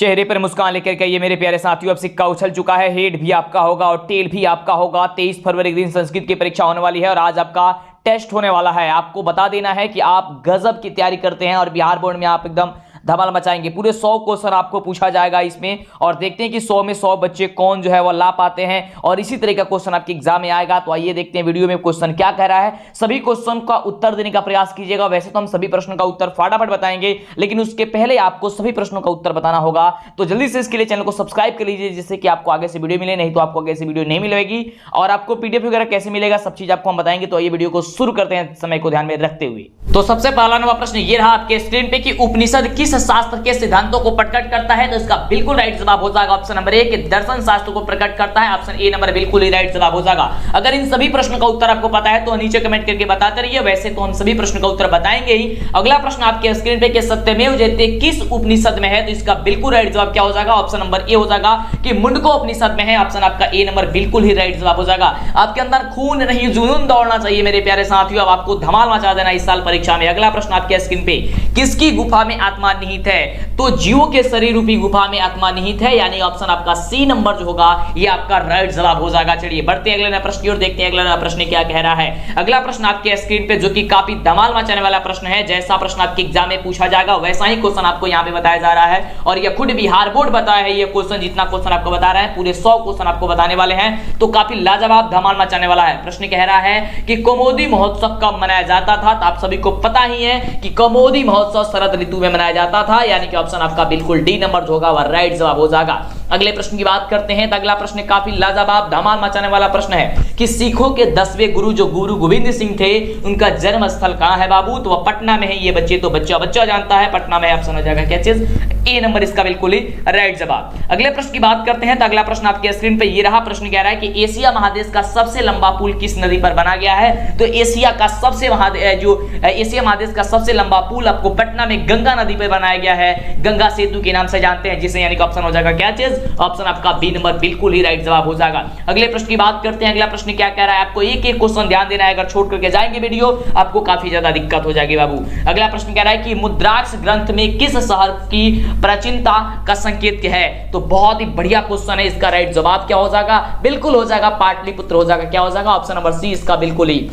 चेहरे पर मुस्कान लेकर के ये मेरे प्यारे साथियों, अब सिक्का उछल चुका है। हेड भी आपका होगा और टेल भी आपका होगा। 23 फरवरी के दिन संस्कृत की परीक्षा होने वाली है और आज आपका टेस्ट होने वाला है। आपको बता देना है कि आप गजब की तैयारी करते हैं और बिहार बोर्ड में आप एकदम धमाल मचाएंगे। पूरे 100 क्वेश्चन आपको पूछा जाएगा इसमें और देखते हैं कि 100 में 100 बच्चे कौन जो है वो ला पाते हैं और इसी तरह का क्वेश्चन आपके एग्जाम में आएगा। तो आइए देखते हैं वीडियो में क्वेश्चन क्या कह रहा है। सभी क्वेश्चन का उत्तर देने का प्रयास कीजिएगा। वैसे तो हम सभी प्रश्नों का उत्तर फटाफट बताएंगे, लेकिन उसके पहले आपको सभी प्रश्नों का उत्तर बताना होगा। तो जल्दी से इसके लिए चैनल को सब्सक्राइब कर लीजिए, जिससे कि आपको आगे से वीडियो मिले, नहीं तो आपको आगे से वीडियो नहीं मिलेगी। और आपको पीडीएफ वगैरह कैसे मिलेगा, सब चीज आपको हम बताएंगे। तो आइए वीडियो को शुरू करते हैं समय को ध्यान में रखते हुए। तो सबसे पहला नंबर प्रश्न ये रहा आपके स्क्रीन पे कि उपनिषद किस शास्त्र के सिद्धांतों को प्रकट करता है। तो इसका बिल्कुल राइट जवाब हो जाएगा ऑप्शन नंबर ए कि दर्शन शास्त्र को प्रकट करता है। ऑप्शन ए नंबर बिल्कुल ही राइट जवाब हो जाएगा। अगर इन सभी प्रश्नों का उत्तर आपको पता है तो नीचे कमेंट करके बताते रहिए। वैसे तो हम सभी प्रश्नों का उत्तर बताएंगे ही। अगला प्रश्न आपके स्क्रीन पे कि सत्यमेव जयते किस उपनिषद में है। तो इसका बिल्कुल राइट जवाब क्या हो जाएगा, ऑप्शन नंबर ए हो जाएगा कि मुंडको उपनिषद में है। ऑप्शन आपका ए नंबर बिल्कुल ही राइट जवाब हो जाएगा। आपके अंदर खून नहीं जुनून दौड़ना चाहिए मेरे प्यारे साथियों। अब आपको धमाल मचा देना इस साल परीक्षा में। अगला प्रश्न आपके स्क्रीन पे किसकी गुफा में आत्मा निहित है। तो जीवों के शरीर रूपी गुफा में आत्मा निहित है, यानी ऑप्शन आपका सी नंबर जो होगा ये आपका राइट जवाब हो जाएगा। चलिए बढ़ते हैं अगले प्रश्न की ओर, देखते हैं अगला प्रश्न क्या कह रहा है। अगला प्रश्न आपके स्क्रीन पे जो कि काफी धमाल मचाने वाला प्रश्न है। जैसा प्रश्न आपके एग्जाम में पूछा जाएगा वैसा ही क्वेश्चन आपको यहाँ पे बताया जा रहा है और ये खुद बिहार बोर्ड बताया है। ये क्वेश्चन जितना क्वेश्चन आपको बता रहा है पूरे 100 क्वेश्चन आपको बताने वाले हैं। तो काफी लाजवाब धमाल मचाने वाला है। प्रश्न कह रहा है कि कौमुदी महोत्सव कब मनाया जाता था। तो आप सभी को पता ही है कि कौमुदी महोत्सव शरद ऋतु में मनाया जाता था, यानी कि ऑप्शन आपका बिल्कुल डी नंबर जो होगा वह राइट जवाब हो जाएगा। अगले प्रश्न की बात करते हैं। तो अगला प्रश्न काफी लाजवाब धमाल मचाने वाला प्रश्न है कि सिखों के 10वें गुरु जो गुरु गोविंद सिंह थे उनका जन्म स्थल कहां है बाबू। तो वह पटना में है। ये बच्चे तो बच्चा जानता है, पटना में ऑप्शन हो जाएगा क्या चीज, ए नंबर इसका बिल्कुल ही राइट जवाब। अगले प्रश्न की बात करते हैं। तो अगला प्रश्न आपके स्क्रीन पे ये रहा। प्रश्न कह रहा है कि एशिया महादेश का सबसे लंबा पुल किस नदी पर बना गया है। तो एशिया महादेश का सबसे लंबा पुल आपको पटना में गंगा नदी पर बनाया गया है। गंगा सेतु के नाम से जानते हैं जिसे, यानी कि ऑप्शन हो जाएगा क्या चीज, ऑप्शन आपका बी नंबर बिल्कुल ही राइट जवाब हो जाएगा। अगले प्रश्न की बात करते हैं। अगला प्रश्न क्या कह रहा है, आपको एक एक क्वेश्चन ध्यान देना है। अगर छोड़ करके जाएंगे वीडियो आपको काफी ज्यादा दिक्कत हो जाएगी बाबू। अगला प्रश्न कह रहा है कि मुद्राक्ष ग्रंथ में किस शहर की प्राचीनता का संकेत है। तो बहुत ही बढ़िया क्वेश्चन है। इसका राइट जवाब क्या हो जाएगा, बिल्कुल हो जाएगा पाटलिपुत्र हो जाएगा। क्या हो जाएगा, ऑप्शन नंबर सी इसका बिल्कुल ही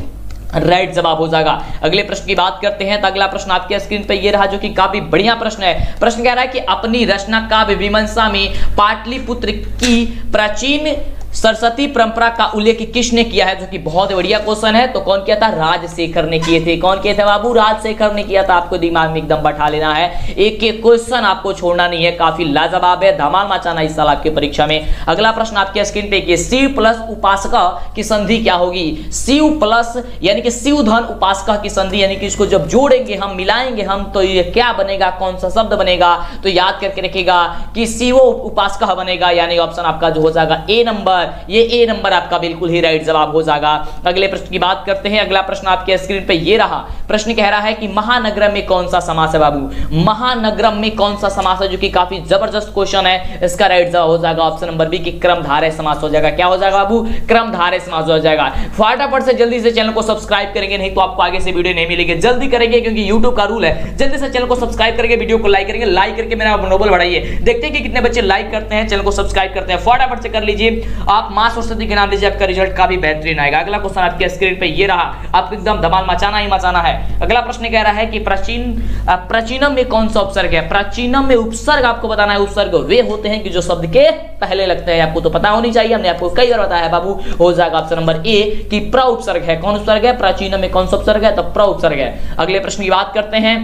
राइट जवाब हो जाएगा। अगले प्रश्न की बात करते हैं। तो अगला प्रश्न आपके स्क्रीन पे ये रहा जो कि काफी बढ़िया प्रश्न है। प्रश्न कह रहा है कि अपनी रचना काव्य मीमांसा में पाटलिपुत्र की प्राचीन सरस्वती परंपरा का उल्लेख किसने किया है। जो कि बहुत बढ़िया क्वेश्चन है। तो कौन किया था, राजशेखर ने किए थे। कौन किए थे बाबू, राजशेखर ने किया था। आपको दिमाग में एकदम बैठा लेना है, एक एक क्वेश्चन आपको छोड़ना नहीं है। काफी लाजवाब है, धमाल मचाना इस साल आपकी परीक्षा में। अगला प्रश्न आपके स्क्रीन पे कि शिव प्लस उपासका की संधि क्या होगी। शिव प्लस यानी कि शिव धन उपासका की संधि, यानी कि इसको जब जोड़ेंगे हम, मिलाएंगे हम, तो ये क्या बनेगा, कौन सा शब्द बनेगा। तो याद करके रखिएगा कि शिव उपासका बनेगा, यानी ऑप्शन आपका जो हो जाएगा ए नंबर, ये ए नंबर आपका बिल्कुल ही राइट जवाब हो जाएगा। अगले प्रश्न की बात करते हैं। अगला प्रश्न आपके स्क्रीन पे ये रहा। प्रश्न कह रहा है कि महानगरम में कौन सा समास है बाबू। महानगरम में कौन सा समास है, जो कि काफी जबरदस्त क्वेश्चन है। इसका राइट जवाब हो जाएगा ऑप्शन नंबर बी की क्रमधारय समास हो जाएगा। क्या हो जाएगा बाबू, क्रमधारय समास हो जाएगा। फटाफट से जल्दी से चैनल को सब्सक्राइब करेंगे, नहीं तो आपको आगे से वीडियो नहीं मिलेगी। जल्दी करेंगे क्योंकि यूट्यूब का रूल है। जल्दी से चैनल को सब्सक्राइब करेंगे, वीडियो को लाइक करेंगे। लाइक करके मेरा मनोबल बढ़ाइए। देखते हैं कि कितने बच्चे लाइक करते हैं, चैनल को सब्सक्राइब करते हैं। फटाफट से कर लीजिए। आप मां सरस्वती के नाम लीजिए, आपका रिजल्ट काफी बेहतरीन आएगा। अगला क्वेश्चन आपके स्क्रीन पे ये रहा। आपको एकदम धमाल मचाना ही मचाना है। अगला प्रश्न कह रहा है कि प्राचीनम में कौन सा उपसर्ग है। प्राचीनम में उपसर्ग आपको बताना है। उपसर्ग वे होते हैं कि जो शब्द के पहले लगते हैं। आपको तो पता होनी चाहिए, हमने आपको कई बार बताया है बाबू। हो जाएगा ऑप्शन नंबर ए कि प्र उपसर्ग है। कौन उपसर्ग है, प्राचीनम में कौन सा उपसर्ग है, तो प्र उपसर्ग है। अगले प्रश्न की बात करते हैं।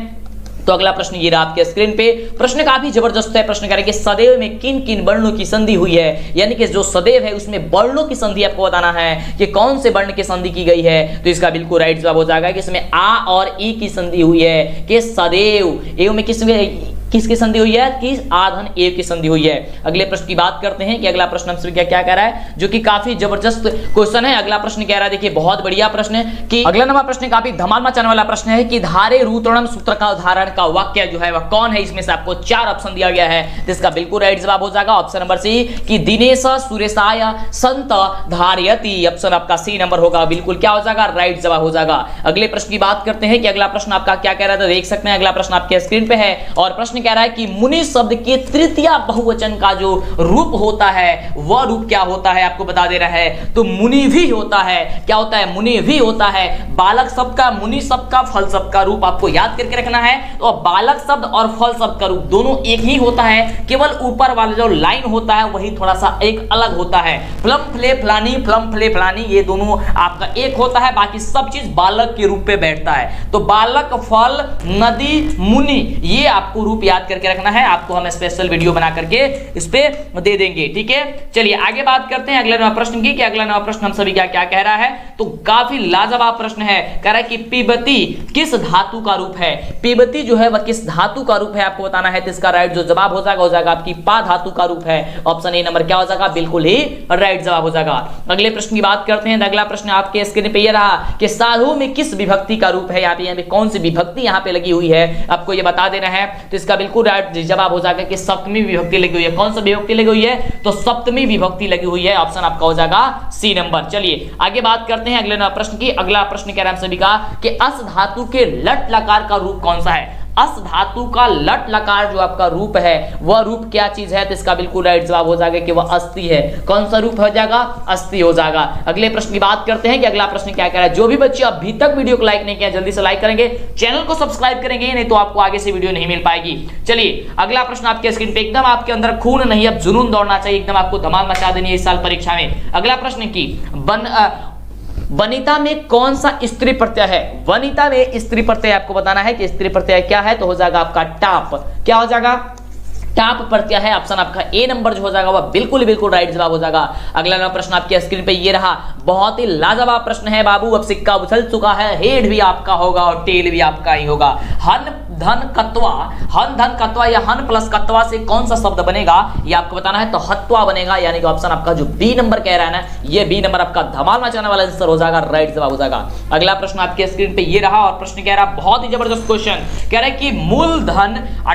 तो अगला प्रश्न ये रहा आपके स्क्रीन पे। प्रश्न काफी जबरदस्त है। प्रश्न करेंगे सदैव में किन किन वर्णों की संधि हुई है, यानी कि जो सदैव है उसमें वर्णों की संधि आपको बताना है कि कौन से वर्ण की संधि की गई है। तो इसका बिल्कुल राइट जवाब हो जाएगा कि इसमें आ और ई की संधि हुई है। कि सदैव एव में किसकी संधि हुई है, कि आधन ए की संधि हुई है। अगले प्रश्न की बात करते हैं कि अगला प्रश्न हमसे क्या कह रहा है, जो कि काफी जबरदस्त क्वेश्चन है। अगला प्रश्न कह रहा है, देखिए बहुत बढ़िया प्रश्न है कि अगला नंबर प्रश्न काफी धमाल मचाने वाला प्रश्न है कि धारे रूतरणम सूत्र का उदाहरण का वाक्य जो है वह कौन है। इसमें से आपको 4 ऑप्शन दिया गया है, जिसका बिल्कुल राइट जवाब हो जाएगा ऑप्शन नंबर सी कि दिनेश सुरेशाय संत धारयति। ऑप्शन आपका सी नंबर होगा, बिल्कुल क्या हो जाएगा, राइट जवाब हो जाएगा। अगले प्रश्न की बात करते हैं कि अगला प्रश्न आपका क्या कह रहा था, देख सकते हैं अगला प्रश्न आपके स्क्रीन पे है और प्रश्न कह रहा है कि मुनि शब्द के तृतीय बहुवचन का जो रूप होता है वह रूप क्या होता है, आपको बता दे रहा है। तो मुनि भी होता है, क्या होता है, मुनि भी होता है। बालक शब्द का, मुनि शब्द का, फल शब्द का रूप आपको याद करके रखना है। तो बालक शब्द और फल शब्द का रूप दोनों एक ही होता है, केवल ऊपर वाला जो लाइन होता है वही थोड़ा सा एक अलग होता है। फ्लम फ्ले फलानी, फ्लम फ्ले फलानी, ये दोनों आपका एक होता है, बाकी सब चीज बालक के रूप पे बैठता है। तो बालक, फल, नदी, मुनि, ये आपको रूप याद करके रखना है। आपको हम स्पेशल वीडियो बना करके इस पे दे देंगे, ठीक है। चलिए आगे बात करते हैं अगले नवा प्रश्न की, कि अगला नवा प्रश्न हम सभी क्या क्या कह रहा है। तो काफी लाजवाब प्रश्न है, कह रहा है कि पीबती किस धातु का रूप है। पीबती जो है वह किस धातु का रूप है आपको बताना है। तो इसका राइट जो जवाब हो जाएगा आपकी पा धातु का रूप है। ऑप्शन ए नंबर क्या हो जाएगा, बिल्कुल ही राइट जवाब हो जाएगा। अगले प्रश्न की बात करते हैं। अगला प्रश्न आपके स्क्रीन पे ये रहा कि साधु में किस विभक्ति का रूप है। यहाँ पे कौन सी विभक्ति यहाँ पे लगी हुई है आपको ये बता देना है। तो इसका बिल्कुल राइट जवाब हो जाएगा कि सप्तमी विभक्ति लगी हुई है। कौन सा विभक्ति लगी हुई है, तो सप्तमी विभक्ति लगी हुई है। ऑप्शन आपका हो जाएगा सी नंबर। चलिए आगे बात करते हैं अगले प्रश्न की। अगला प्रश्न कह रहा है हम सभी का कि अस धातु के लट लकार का रूप कौन सा है। अस धातु का लट लकार जो आपका रूप है वह रूप क्या चीज है। तो इसका बिल्कुल राइट जवाब हो जाएगा कि वह अस्थि है। कौन सा रूप हो जाएगा, अस्थि हो जाएगा। अगले प्रश्न की बात करते हैं कि अगला प्रश्न क्या कह रहा है। जो भी बच्चे अभी तक वीडियो को लाइक नहीं किया जल्दी से लाइक करेंगे, चैनल को सब्सक्राइब करेंगे, नहीं तो आपको आगे से वीडियो नहीं मिल पाएगी। चलिए अगला प्रश्न आपके स्क्रीन पे, एकदम आपके अंदर खून नहीं अब जुनून दौड़ना चाहिए, एकदम आपको धमाल मचा देनी है इस साल परीक्षा में। अगला प्रश्न की वनिता में कौन सा स्त्री प्रत्यय है। वनिता में स्त्री प्रत्यय आपको बताना है कि स्त्री प्रत्यय क्या है। तो हो जाएगा आपका टाप। क्या हो जाएगा, टाप प्रत्यय है। ऑप्शन आपका ए नंबर जो हो जाएगा वह बिल्कुल राइट जवाब हो जाएगा। अगला नवा प्रश्न आपके स्क्रीन पे ये रहा, बहुत ही लाजवाब प्रश्न है बाबू। अब सिक्का उछल चुका है, हेड भी आपका होगा और टेल भी आपका ही होगा। हन धन कत्वा, हन धन कत्वा या हन प्लस कत्वा से कौन सा शब्द बनेगा ये आपको बताना है। तो हत्वा बनेगा, यानी कि ऑप्शन आपका जो बी नंबर कह रहा है ना, ये बी नंबर आपका धमाल मचाने वाला आंसर हो जाएगा, राइट जवाब हो जाएगा। अगला प्रश्न आपके स्क्रीन पे ये रहा और प्रश्न कह रहा है बहुत ही जबरदस्त क्वेश्चन, कह रहा है कि मूलधन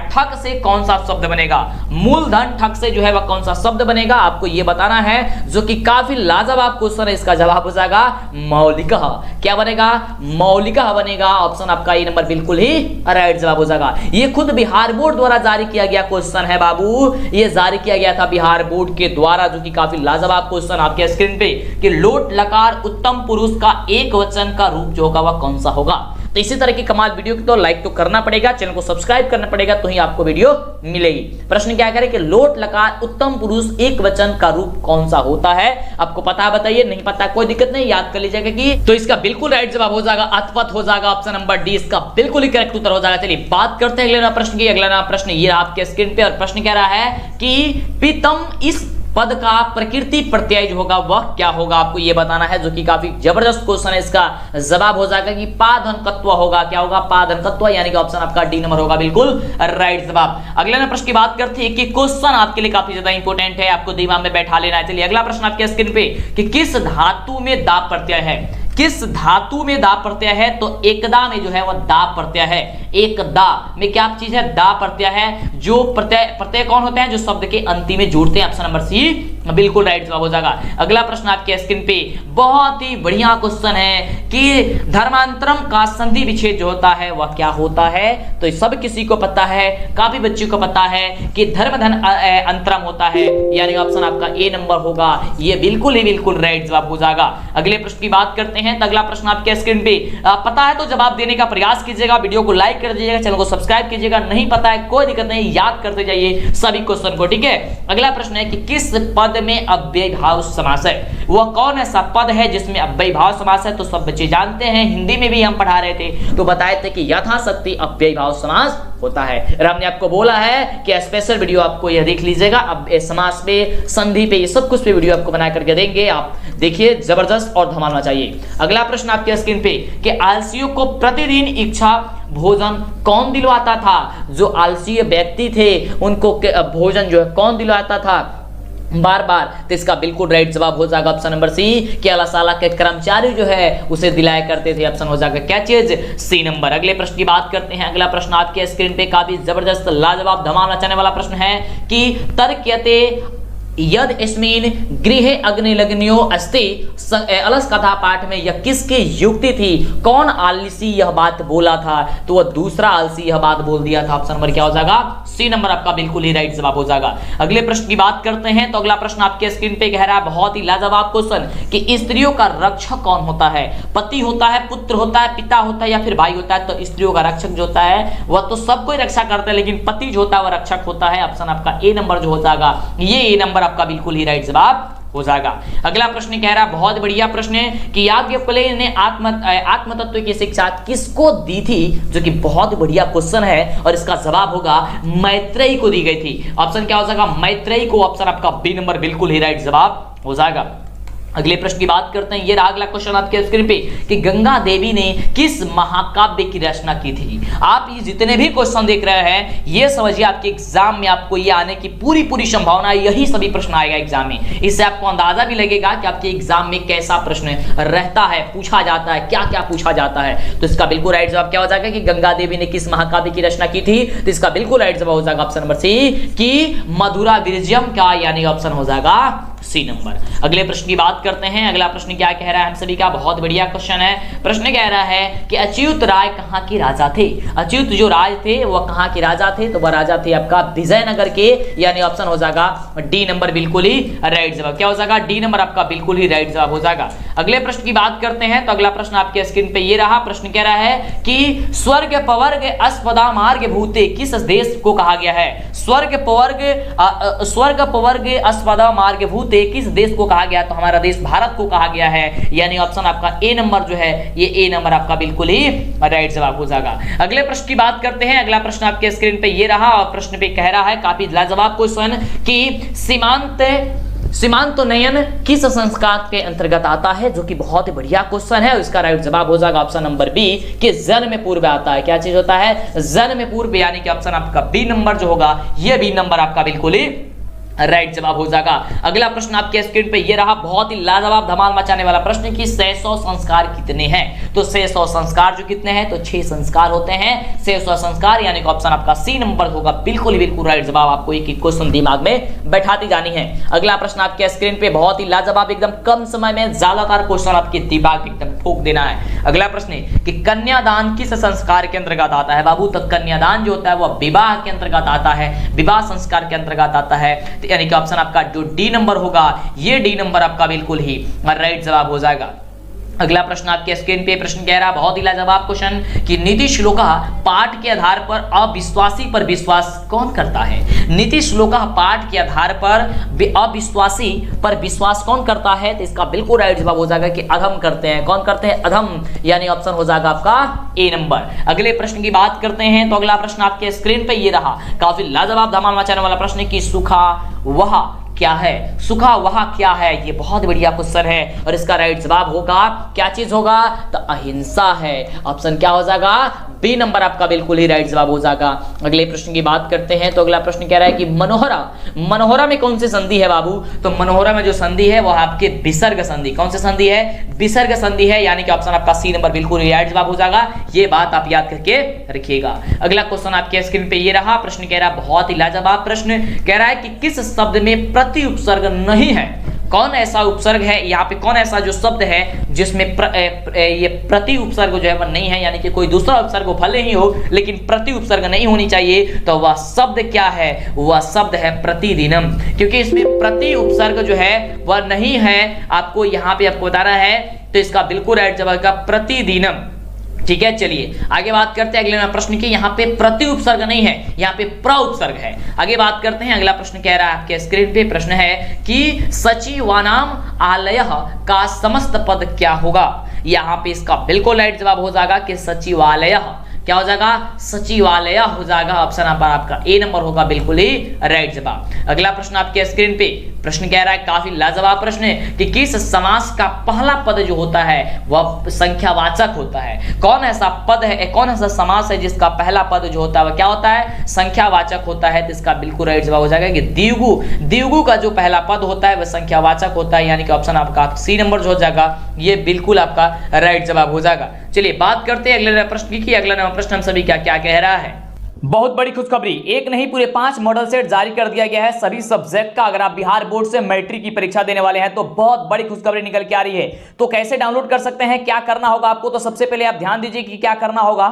ठक से कौन सा शब्द बनेगा। मूलधन ठक से जो है वह कौन सा शब्द बनेगा आपको ये बताना है, जो कि काफी लाजवाब क्वेश्चन है। इसका जवाब हो जाएगा मौलिक। क्या बनेगा, मौलिक बनेगा। ऑप्शन आपका ए नंबर बिल्कुल ही राइट जवाब हो जाएगा। ये खुद बिहार बोर्ड द्वारा जारी किया गया क्वेश्चन है बाबू, ये जारी किया गया था बिहार बोर्ड के द्वारा, जो कि काफी लाजवाब क्वेश्चन आपके स्क्रीन पे कि लोट लकार उत्तम पुरुष का एक वचन का रूप जो होगा वह कौन सा होगा। तो इसी तरह की कमाल वीडियो की तो लाइक तो करना पड़ेगा, चैनल को सब्सक्राइब करना पड़ेगा, तो ही आपको वीडियो मिलेगी। प्रश्न क्या करें कि लोट लकार उत्तम पुरुष एक वचन का रूप कौन सा होता है, आपको पता है बताइए, नहीं पता कोई दिक्कत नहीं, याद कर लीजिएगा कि तो इसका बिल्कुल राइट जवाब हो जाएगा अथवत हो जाएगा। ऑप्शन नंबर डी इसका बिल्कुल ही करेक्ट उत्तर हो जाएगा। चलिए बात करते हैं अगले प्रश्न की। अगला प्रश्न ये आपके स्क्रीन पे और प्रश्न कह रहा है कि प्रीतम इस पद का प्रकृति प्रत्यय जो होगा वह क्या होगा, आपको यह बताना है, जो कि काफी जबरदस्त क्वेश्चन है। इसका जवाब हो जाएगा कि पाधनकत्व होगा। क्या होगा, पाधनकत्व, यानी कि ऑप्शन आपका डी नंबर होगा बिल्कुल राइट जवाब। अगले प्रश्न की बात करते हैं कि क्वेश्चन आपके लिए काफी ज्यादा इंपॉर्टेंट है, आपको दिमाग में बैठा लेना है। चलिए अगला प्रश्न आपके स्क्रीन पे कि किस धातु में दा प्रत्यय है। किस धातु में दा प्रत्यय है, तो एकदा में जो है वह दा प्रत्यय है। एकदा में क्या चीज है, दा प्रत्यय है। जो प्रत्यय कौन होते हैं, जो शब्द के अंतिम में जोड़ते हैं। ऑप्शन नंबर सी बिल्कुल राइट जवाब हो जाएगा। अगला प्रश्न आपके स्क्रीन पे बहुत ही बढ़िया क्वेश्चन है कि धर्मांतरम का संधि विच्छेद जो होता है वह क्या होता है। तो सब किसी को पता है, काफी बच्चों को पता है कि धर्म धन अंतरम होता है, यानी ऑप्शन आपका ए नंबर होगा, ये बिल्कुल ही बिल्कुल राइट जवाब हो जाएगा। अगले प्रश्न की बात करते हैं। तो अगला प्रश्न आपके स्क्रीन पे पता है तो जवाब देने का प्रयास कीजिएगा, वीडियो को लाइक कर दीजिएगा, चैनल को सब्सक्राइब कीजिएगा, नहीं पता है कोई दिक्कत नहीं, याद करते जाइए सभी क्वेश्चन को, ठीक है। अगला प्रश्न है कि किस पद में अव्यय भाव समास है। वह कौन ऐसा पद है जिसमें अव्यय भाव समास है। तो सब बच्चे जानते हैं, हिंदी में भी हम पढ़ा रहे थे तो बताए थे कि यथाशक्ति अव्यय भाव समास होता है। हमने आपको बोला है कि स्पेशल वीडियो आपको यह देख लीजिएगा, अब समास पे, संधि पे, ये सब कुछ पे वीडियो आपको बना करके देंगे, आप देखिए जबरदस्त और धमाल मचाइए। अगला प्रश्न आपके स्क्रीन पे कि आलसियों को प्रतिदिन इच्छा भोजन कौन दिलवाता था। जो आलसी व्यक्ति थे उनको भोजन जो है कौन दिलवाता था बार बार। तो इसका बिल्कुल राइट जवाब हो जाएगा ऑप्शन नंबर सी कि अलाशाला के कर्मचारी जो है उसे दिलाया करते थे। ऑप्शन हो जाएगा क्या चीज, सी नंबर। अगले प्रश्न की बात करते हैं। अगला प्रश्न आपके स्क्रीन पे काफी जबरदस्त लाजवाब धमाल मचाने वाला प्रश्न है कि तर्क्यते यद अस्मिन् गृहे अग्निलग्न्यो अस्ति अलस कथा पाठ में यह किसकी युक्ति थी? कौन आलसी यह बात बोला था? तो वह दूसरा आलसी यह बात बोल दिया था। ऑप्शन नंबर क्या हो जाएगा? सी नंबर आपका बिल्कुल ही राइट जवाब हो जाएगा। अगले प्रश्न की बात करते हैं। तो अगला प्रश्न आपके स्क्रीन पे कह रहा है, बहुत ही लाजवाब क्वेश्चन, कि स्त्रियों का रक्षक कौन होता है? पति होता है, पुत्र होता है, पिता होता है या फिर भाई होता है? तो स्त्रियों का रक्षक जो होता है वह तो सबको रक्षा करता है, लेकिन पति जो होता है वह रक्षक होता है। ऑप्शन आपका ए नंबर जो हो जाएगा, ये ए नंबर आपका बिल्कुल ही राइट जवाब हो जाएगा। अगला प्रश्न कह रहा है, बहुत बढ़िया प्रश्न है, कि याज्ञवल्क्य ने आत्म तत्व की शिक्षा किसको दी थी? जो कि बहुत बढ़िया क्वेश्चन है और इसका जवाब होगा मैत्रेयी को दी गई थी। ऑप्शन क्या हो जाएगा? मैत्रेयी को। ऑप्शन आपका बी नंबर बिल्कुल ही राइट जवाब हो जाएगा। अगले प्रश्न की बात करते हैं। ये रहा अगला क्वेश्चन आपके स्क्रीन पे, कि गंगा देवी ने किस महाकाव्य की रचना की थी? आप ये जितने भी क्वेश्चन देख रहे हैं, ये समझिए आपके एग्जाम में आपको ये आने की पूरी संभावना, यही सभी प्रश्न आएगा एग्जाम में। इससे आपको अंदाजा भी लगेगा कि आपके एग्जाम में कैसा प्रश्न रहता है, पूछा जाता है, क्या क्या पूछा जाता है। तो इसका बिल्कुल राइट जवाब क्या हो जाएगा? कि गंगा देवी ने किस महाकाव्य की रचना की थी? तो इसका बिल्कुल राइट जवाब हो जाएगा ऑप्शन नंबर सी, कि मधुरा विरजम का, यानी ऑप्शन हो जाएगा सी नंबर। अगले प्रश्न की बात करते हैं। अगला प्रश्न क्या कह रहा है हम सभी का? बहुत बढ़िया क्वेश्चन है। प्रश्न कह रहा है कि अच्युत राय कहाँ के राजा थे? अच्युत जो राज थे वह कहाँ के राजा थे? तो वह राजा थे आपका विजयनगर के, यानी ऑप्शन हो जाएगा डी नंबर बिल्कुल ही राइट जवाब। क्या हो जाएगा? डी नंबर आपका बिल्कुल ही राइट जवाब हो जाएगा। अगले प्रश्न की बात करते हैं। तो अगला प्रश्न आपके स्क्रीन पे ये रहा। प्रश्न कह रहा है कि स्वर्ग पवर्ग अस्पदा मार्ग भूते किस देश को कहा गया है? स्वर्ग पवर्ग अस्पदा मार्ग भूते किस देश को कहा गया? तो हमारा देश भारत को कहा गया है, यानी ऑप्शन आपका ए नंबर जो है, ये ए नंबर आपका बिल्कुल ही राइट जवाब हो जाएगा। अगले प्रश्न की बात करते हैं। अगला प्रश्न आपके स्क्रीन पे ये रहा और प्रश्न पे कह रहा है, काफी लाजवाब क्वेश्चन, कि सीमांतोन्नयन किस संस्कार के अंतर्गत आता है? जो कि बहुत ही बढ़िया क्वेश्चन है। इसका राइट जवाब हो जाएगा ऑप्शन नंबर बी, कि जन्म पूर्व आता है। क्या चीज होता है? जन्म पूर्व, यानी कि ऑप्शन आपका बी नंबर जो होगा, ये बी नंबर आपका बिल्कुल ही राइट जवाब हो जाएगा। अगला प्रश्न आपके स्क्रीन पे ये रहा, बहुत ही लाजवाब धमाल मचाने वाला प्रश्न, कि 600 संस्कार कितने हैं? तो 600 संस्कार जो कितने हैं? तो 6 संस्कार होते हैं। 600 संस्कार, यानी कि ऑप्शन आपका सी नंबर होगा बिल्कुल राइट जवाब। आपको एक क्वेश्चन दिमाग में बैठाती जानी है। अगला प्रश्न आपके स्क्रीन पे बहुत ही लाजवाब, एकदम कम समय में ज्यादातर क्वेश्चन आपके दिमाग में एकदम ठोक देना है। अगला प्रश्न है कि कन्यादान किस संस्कार के अंतर्गत आता है? बाबू, तो कन्यादान जो होता है वह विवाह के अंतर्गत आता है, विवाह संस्कार के अंतर्गत आता है, यानी कि ऑप्शन आपका जो डी नंबर होगा, ये डी नंबर आपका बिल्कुल ही राइट जवाब हो जाएगा। अगला प्रश्न आपके स्क्रीन पे प्रश्न कह रहा है, बहुत ही लाजवाब क्वेश्चन, कि नीति श्लोका पाठ के आधार पर अविश्वासी पर विश्वास कौन करता है? नीति श्लोका पाठ के आधार पर अविश्वासी पर विश्वास कौन करता है? तो इसका बिल्कुल राइट जवाब हो जाएगा कि अधम करते हैं। कौन करते हैं? अधम, यानी ऑप्शन हो जाएगा आपका ए नंबर। अगले प्रश्न की बात करते हैं। तो अगला प्रश्न आपके स्क्रीन पे ये रहा, काफी लाजवाब धमाल मचाने वाला प्रश्न, की सुखा वह क्या है? सुखा वह क्या है? ये बहुत बढ़िया क्वेश्चन है और इसका राइट जवाब होगा, क्या चीज होगा? तो अहिंसा है। ऑप्शन क्या हो जाएगा? बी नंबर आपका बिल्कुल ही राइट जवाब हो जाएगा। अगले प्रश्न की बात करते हैं। तो अगला प्रश्न कह रहा है कि मनोहरा में कौन सी संधि है बाबू? तो मनोहरा में जो संधि है वह आपके विसर्ग संधि। कौन सी संधि है? विसर्ग संधि है, यानी कि ऑप्शन आपका सी नंबर बिल्कुल राइट जवाब हो जाएगा। ये बात आप याद करके रखिएगा। अगला क्वेश्चन आपके स्क्रीन पे ये रहा। प्रश्न कह रहा है, बहुत ही लाजवाब प्रश्न कह रहा है, कि किस शब्द में प्रति उपसर्ग नहीं है? कौन ऐसा उपसर्ग है यहाँ पे, कौन ऐसा जो शब्द है जिसमें ये प्रति उपसर्ग जो है वह नहीं है, यानी कि कोई दूसरा उपसर्ग भले ही हो लेकिन प्रति उपसर्ग नहीं होनी चाहिए। तो वह शब्द क्या है? वह शब्द है प्रतिदिनम, क्योंकि इसमें प्रति उपसर्ग जो है वह नहीं है। आपको यहाँ पे आपको बताना है, तो इसका बिल्कुल राइट जवाब का प्रतिदिनम। ठीक है, चलिए आगे बात करते हैं अगले प्रश्न की। यहाँ पे प्रति उपसर्ग नहीं है, यहाँ पे प्र उपसर्ग है। आगे बात करते हैं। अगला प्रश्न कह रहा है आपके स्क्रीन पे, प्रश्न है कि सचिवानाम आलयः का समस्त पद क्या होगा? यहाँ पे इसका बिल्कुल राइट जवाब हो जाएगा कि सचिवालयः। क्या हो जाएगा? सचिवालय हो जाएगा। ऑप्शन आपका ए नंबर होगा बिल्कुल ही राइट जवाब। अगला प्रश्न आपके स्क्रीन पे प्रश्न कह रहा है, काफी लाजवाब प्रश्न है, कि किस समास का पहला पद जो होता है वह संख्यावाचक होता है? कौन ऐसा पद है, कौन ऐसा समास है जिसका पहला पद जो होता है वह क्या होता है? संख्यावाचक होता है। तो इसका बिल्कुल राइट जवाब हो जाएगा कि द्विगु का जो पहला पद होता है वह संख्यावाचक होता है, यानी कि ऑप्शन आपका सी नंबर जो हो जाएगा, ये बिल्कुल आपका राइट जवाब हो जाएगा। चलिए बात करते हैं अगले प्रश्न की। अगला प्रश्न हम सभी क्या क्या कह रहा है। बहुत बड़ी खुशखबरी, एक नहीं पूरे 5 मॉडल सेट जारी कर दिया गया है सभी सब्जेक्ट का। अगर आप बिहार बोर्ड से मैट्रिक की परीक्षा देने वाले हैं तो बहुत बड़ी खुशखबरी निकल के आ रही है। तो कैसे डाउनलोड कर सकते हैं, क्या करना होगा आपको, तो सबसे पहले आप ध्यान दीजिए कि क्या करना होगा।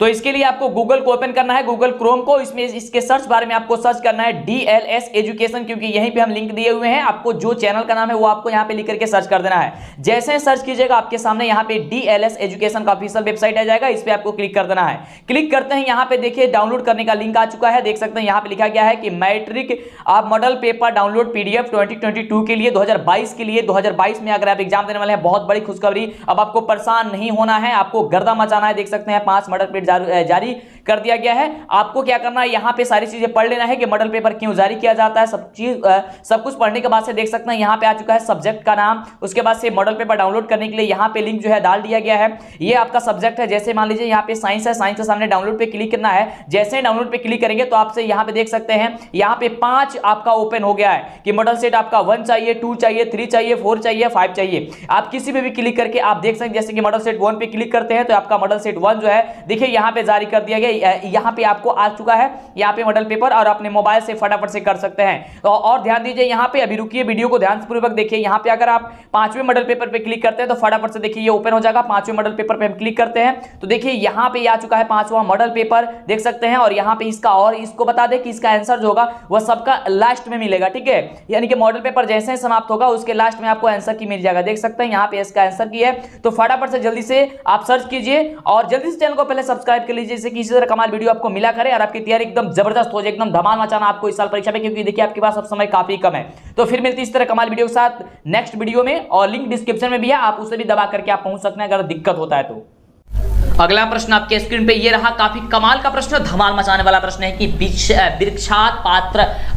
तो इसके लिए आपको गूगल को ओपन करना है, गूगल क्रोम को। इसमें इसके सर्च बार में आपको सर्च करना है DLS एजुकेशन, क्योंकि यहीं पे हम लिंक दिए हुए हैं। आपको जो चैनल का नाम है वो आपको यहां पे लिख करके सर्च कर देना है। जैसे सर्च कीजिएगा आपके सामने यहां पे DLS एजुकेशन का ऑफिशियल वेबसाइट आ जाएगा, इस पे आपको क्लिक कर देना है। क्लिक करते हैं यहां पे देखिए डाउनलोड करने का लिंक आ चुका है, देख सकते हैं यहां पे लिखा गया है कि मैट्रिक आप मॉडल पेपर डाउनलोड PDF 2022 के लिए 2022 के लिए 2022 में अगर आप एग्जाम देने वाले हैं, बहुत बड़ी खुशखबरी। अब आपको परेशान नहीं होना है, आपको गर्दा मचाना है। देख सकते हैं 5 मॉडल पेपर जारी कर दिया गया है। आपको क्या करना है, यहां पे सारी चीजें पढ़ लेना है कि मॉडल पेपर क्यों जारी किया जाता है। सब कुछ पढ़ने के बाद से देख सकते हैं यहां पे आ चुका है सब्जेक्ट का नाम, उसके बाद से मॉडल पेपर डाउनलोड करने के लिए यहां पे लिंक जो है डाल दिया गया है। ये आपका सब्जेक्ट है, जैसे मान लीजिए यहां पे साइंस है, साइंस के सामने डाउनलोड पे क्लिक करना है। जैसे ही डाउनलोड पे क्लिक करेंगे तो आपसे यहां पे देख सकते हैं यहां पे 5 आपका ओपन हो गया है कि मॉडल सेट आपका 1 चाहिए, 2 चाहिए, 3 चाहिए, 4 चाहिए, 5 चाहिए। आप किसी पे भी क्लिक करके आप देख सकते हैं, जैसे कि मॉडल सेट 1 पे क्लिक करते हैं तो आपका मॉडल सेट 1 जो है देखिए यहां पे जारी कर दिया गया। यहां पे आपको आ चुका है यहां पे मॉडल पेपर, और अपने मोबाइल से फटाफट से कर सकते हैं। तो और ध्यान दीजिए यहां पे, अभी रुकिए वीडियो को ध्यान से पूर्वक देखिए। यहां पे अगर आप 5वें मॉडल पेपर पे क्लिक करते हैं तो फटाफट से देखिए ये ओपन हो जाएगा। 5वें मॉडल पेपर पे हम क्लिक करते हैं तो देखिए यहां पे आ चुका है 5वां मॉडल पेपर, देख सकते हैं। और यहां पे इसका, और इसको बता दें कि इसका आंसर जो होगा वह सबका लास्ट में मिलेगा, ठीक है। यानी कि मॉडल पेपर जैसे ही समाप्त होगा उसके लास्ट में आपको आंसर की मिल जाएगा। देख सकते हैं यहां पे इसका आंसर की है। तो फटाफट से जल्दी से आप सर्च कीजिए और जल्दी से चैनल को पहले सब्सक्राइब कर लीजिए, जिससे कि इसी तरह कमाल वीडियो आपको मिला करे और आपकी तैयारी एकदम जबरदस्त हो जाए, एकदम धमाल मचाना आपको इस साल परीक्षा में, क्योंकि देखिए आपके पास अब समय काफी कम है। तो फिर मिलती है इस तरह कमाल वीडियो के साथ नेक्स्ट वीडियो में, और लिंक डिस्क्रिप्शन में भी है, आप उसे भी दबा करके आप पहुंच सकते हैं अगर दिक्कत होता है तो। अगला प्रश्न आपके स्क्रीन पे ये रहा, काफी कमाल का प्रश्न, धमाल मचाने वाला प्रश्न है कि वृक्षात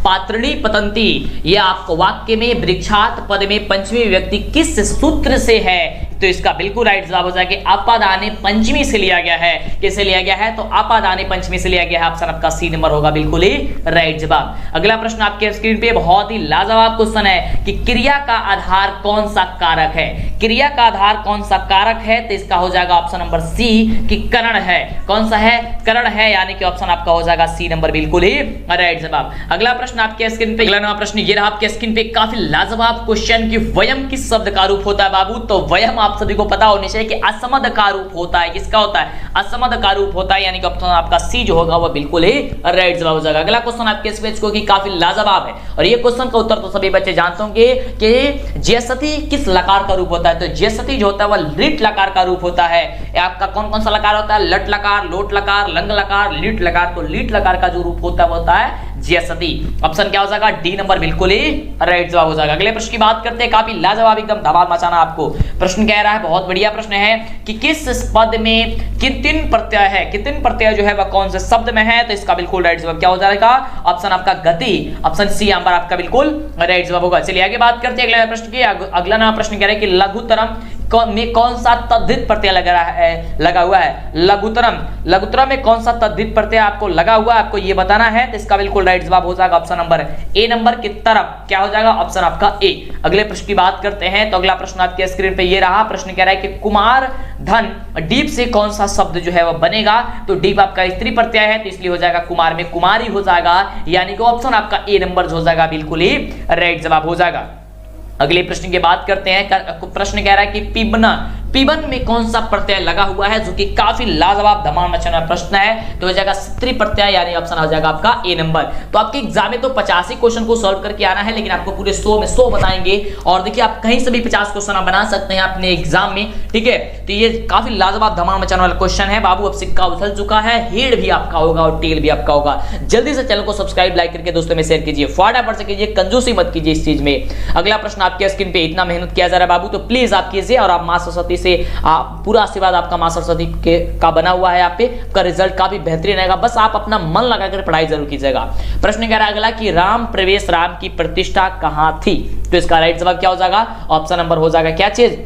पात्रणी पतंती, ये आपको वाक्य में वृक्षात पद में पंचमी विभक्ति किस सूत्र से है, तो इसका बिल्कुल राइट जवाब हो जाएगा कि आपादाने पंचमी से लिया गया है। किससे लिया गया है, तो आपादाने पंचमी से लिया गया है। ऑप्शन आपका सी नंबर होगा बिल्कुल ही राइट जवाब। अगला प्रश्न आपके स्क्रीन पे बहुत ही लाजवाब क्वेश्चन है कि क्रिया का आधार कौन सा कारक है। क्रिया का आधार कौन सा कारक है, तो इसका हो जाएगा ऑप्शन नंबर सी कि करण है। कौन सा है, करण है, यानी कि ऑप्शन आपका हो जाएगा सी नंबर बिल्कुल ही राइट जवाब। अगला प्रश्न आपके स्क्रीन पे, अगला प्रश्न ये रहा आपके स्क्रीन पे, काफी लाजवाब क्वेश्चन कि वयम किस शब्द का रूप होता है बाबू, तो वयम आप सभी को पता होनी चाहिए कि असमद का रूप होता है। किसका होता है, असमद का रूप होता है, यानी कि ऑप्शन आपका सी जो होगा वो बिल्कुल ही राइट जवाब हो जाएगा। अगला क्वेश्चन आपके इस पेज को कि काफी लाजवाब है, और ये क्वेश्चन का उत्तर तो सभी बच्चे जानते होंगे कि ज्यसती किस लकार का रूप होता है, तो ज्यसती जो होता है वह लिट लकार का रूप होता है। आपका कौन कौन सा लकार होता है, लट लकार, लोट लकार, लंग लकार, लीट लकार। तो लीट लकार का जो रूप होता है वो होता है ज्यसती। ऑप्शन क्या हो जाएगा, डी नंबर बिल्कुल ही राइट जवाब हो जाएगा। अगले प्रश्न की बात करते हैं, काफी लाजवाब, एकदम धमाल मचाना आपको। प्रश्न कह रहा है, बहुत बढ़िया प्रश्न है कि किस पद में कितने प्रत्यय है, कितने प्रत्यय जो है वह कौन से शब्द में है, तो इसका बिल्कुल राइट जवाब क्या हो जाएगा, ऑप्शन आपका गति, ऑप्शन सी नंबर आपका बिल्कुल राइट जवाब होगा। चलिए आगे बात करते हैं अगले प्रश्न की। अगला नया प्रश्न कह रहा है कि लघुतरम में कौन सा तद्धित प्रत्यय लगा हुआ है। लघुतरम में कौन सा तद्धित प्रत्यय आपको लगा हुआ है, आपको ये बताना है, तो इसका बिल्कुल राइट जवाब हो जाएगा ऑप्शन नंबर ए नंबर की तरफ, क्या हो जाएगा, ऑप्शन आपका ए। अगले प्रश्न की बात करते हैं, तो अगला प्रश्न आपके स्क्रीन पे ये रहा। प्रश्न कह रहा है कि कुमार धन डीप से कौन सा शब्द जो है वह बनेगा, तो डीप आपका स्त्री प्रत्यय है, तो इसलिए हो जाएगा कुमार में कुमारी हो जाएगा, यानी कि ऑप्शन आपका ए नंबर हो जाएगा बिल्कुल ही राइट जवाब हो जाएगा। अगले प्रश्न की बात करते हैं। प्रश्न कह रहा है कि पिबन में कौन सा प्रत्यय लगा हुआ है, जो कि काफी लाजवाब धमाल मचाने वाला प्रश्न है, तो हो जाएगा स्त्री प्रत्यय, यानी ऑप्शन हो जाएगा आपका ए नंबर। तो आपके एग्जाम में तो 85 क्वेश्चन को सॉल्व करके आना है, लेकिन आपको पूरे 100 में 100 बताएंगे, और देखिए आप कहीं से भी 50 क्वेश्चन बना सकते हैं अपने एग्जाम में, ठीक है। तो ये काफी लाजवाब धमाल मचाने वाला क्वेश्चन है बाबू। अब सिक्का उछल चुका है, हेड भी आपका होगा और टेल भी आपका होगा। जल्दी से चैनल को सब्सक्राइब लाइक करके दोस्तों में शेयर कीजिए, फटाफट से कीजिए, कंजूसी मत कीजिए इस चीज में। अगला प्रश्न आपके स्क्रीन पे, इतना मेहनत किया जा रहा है बाबू तो प्लीज आप कीजिए, और आप मां सरस्वती से पूरा आशीर्वाद आपका मां सरस्वती का बना हुआ है, आप पे आपका रिजल्ट काफी बेहतरीन आएगा, बस आप अपना मन लगाकर पढ़ाई जरूर कीजिएगा। प्रश्न कह रहा है अगला कि राम प्रवेश, राम की प्रतिष्ठा कहां थी, तो इसका राइट जवाब क्या हो जाएगा, ऑप्शन नंबर हो जाएगा क्या चीज,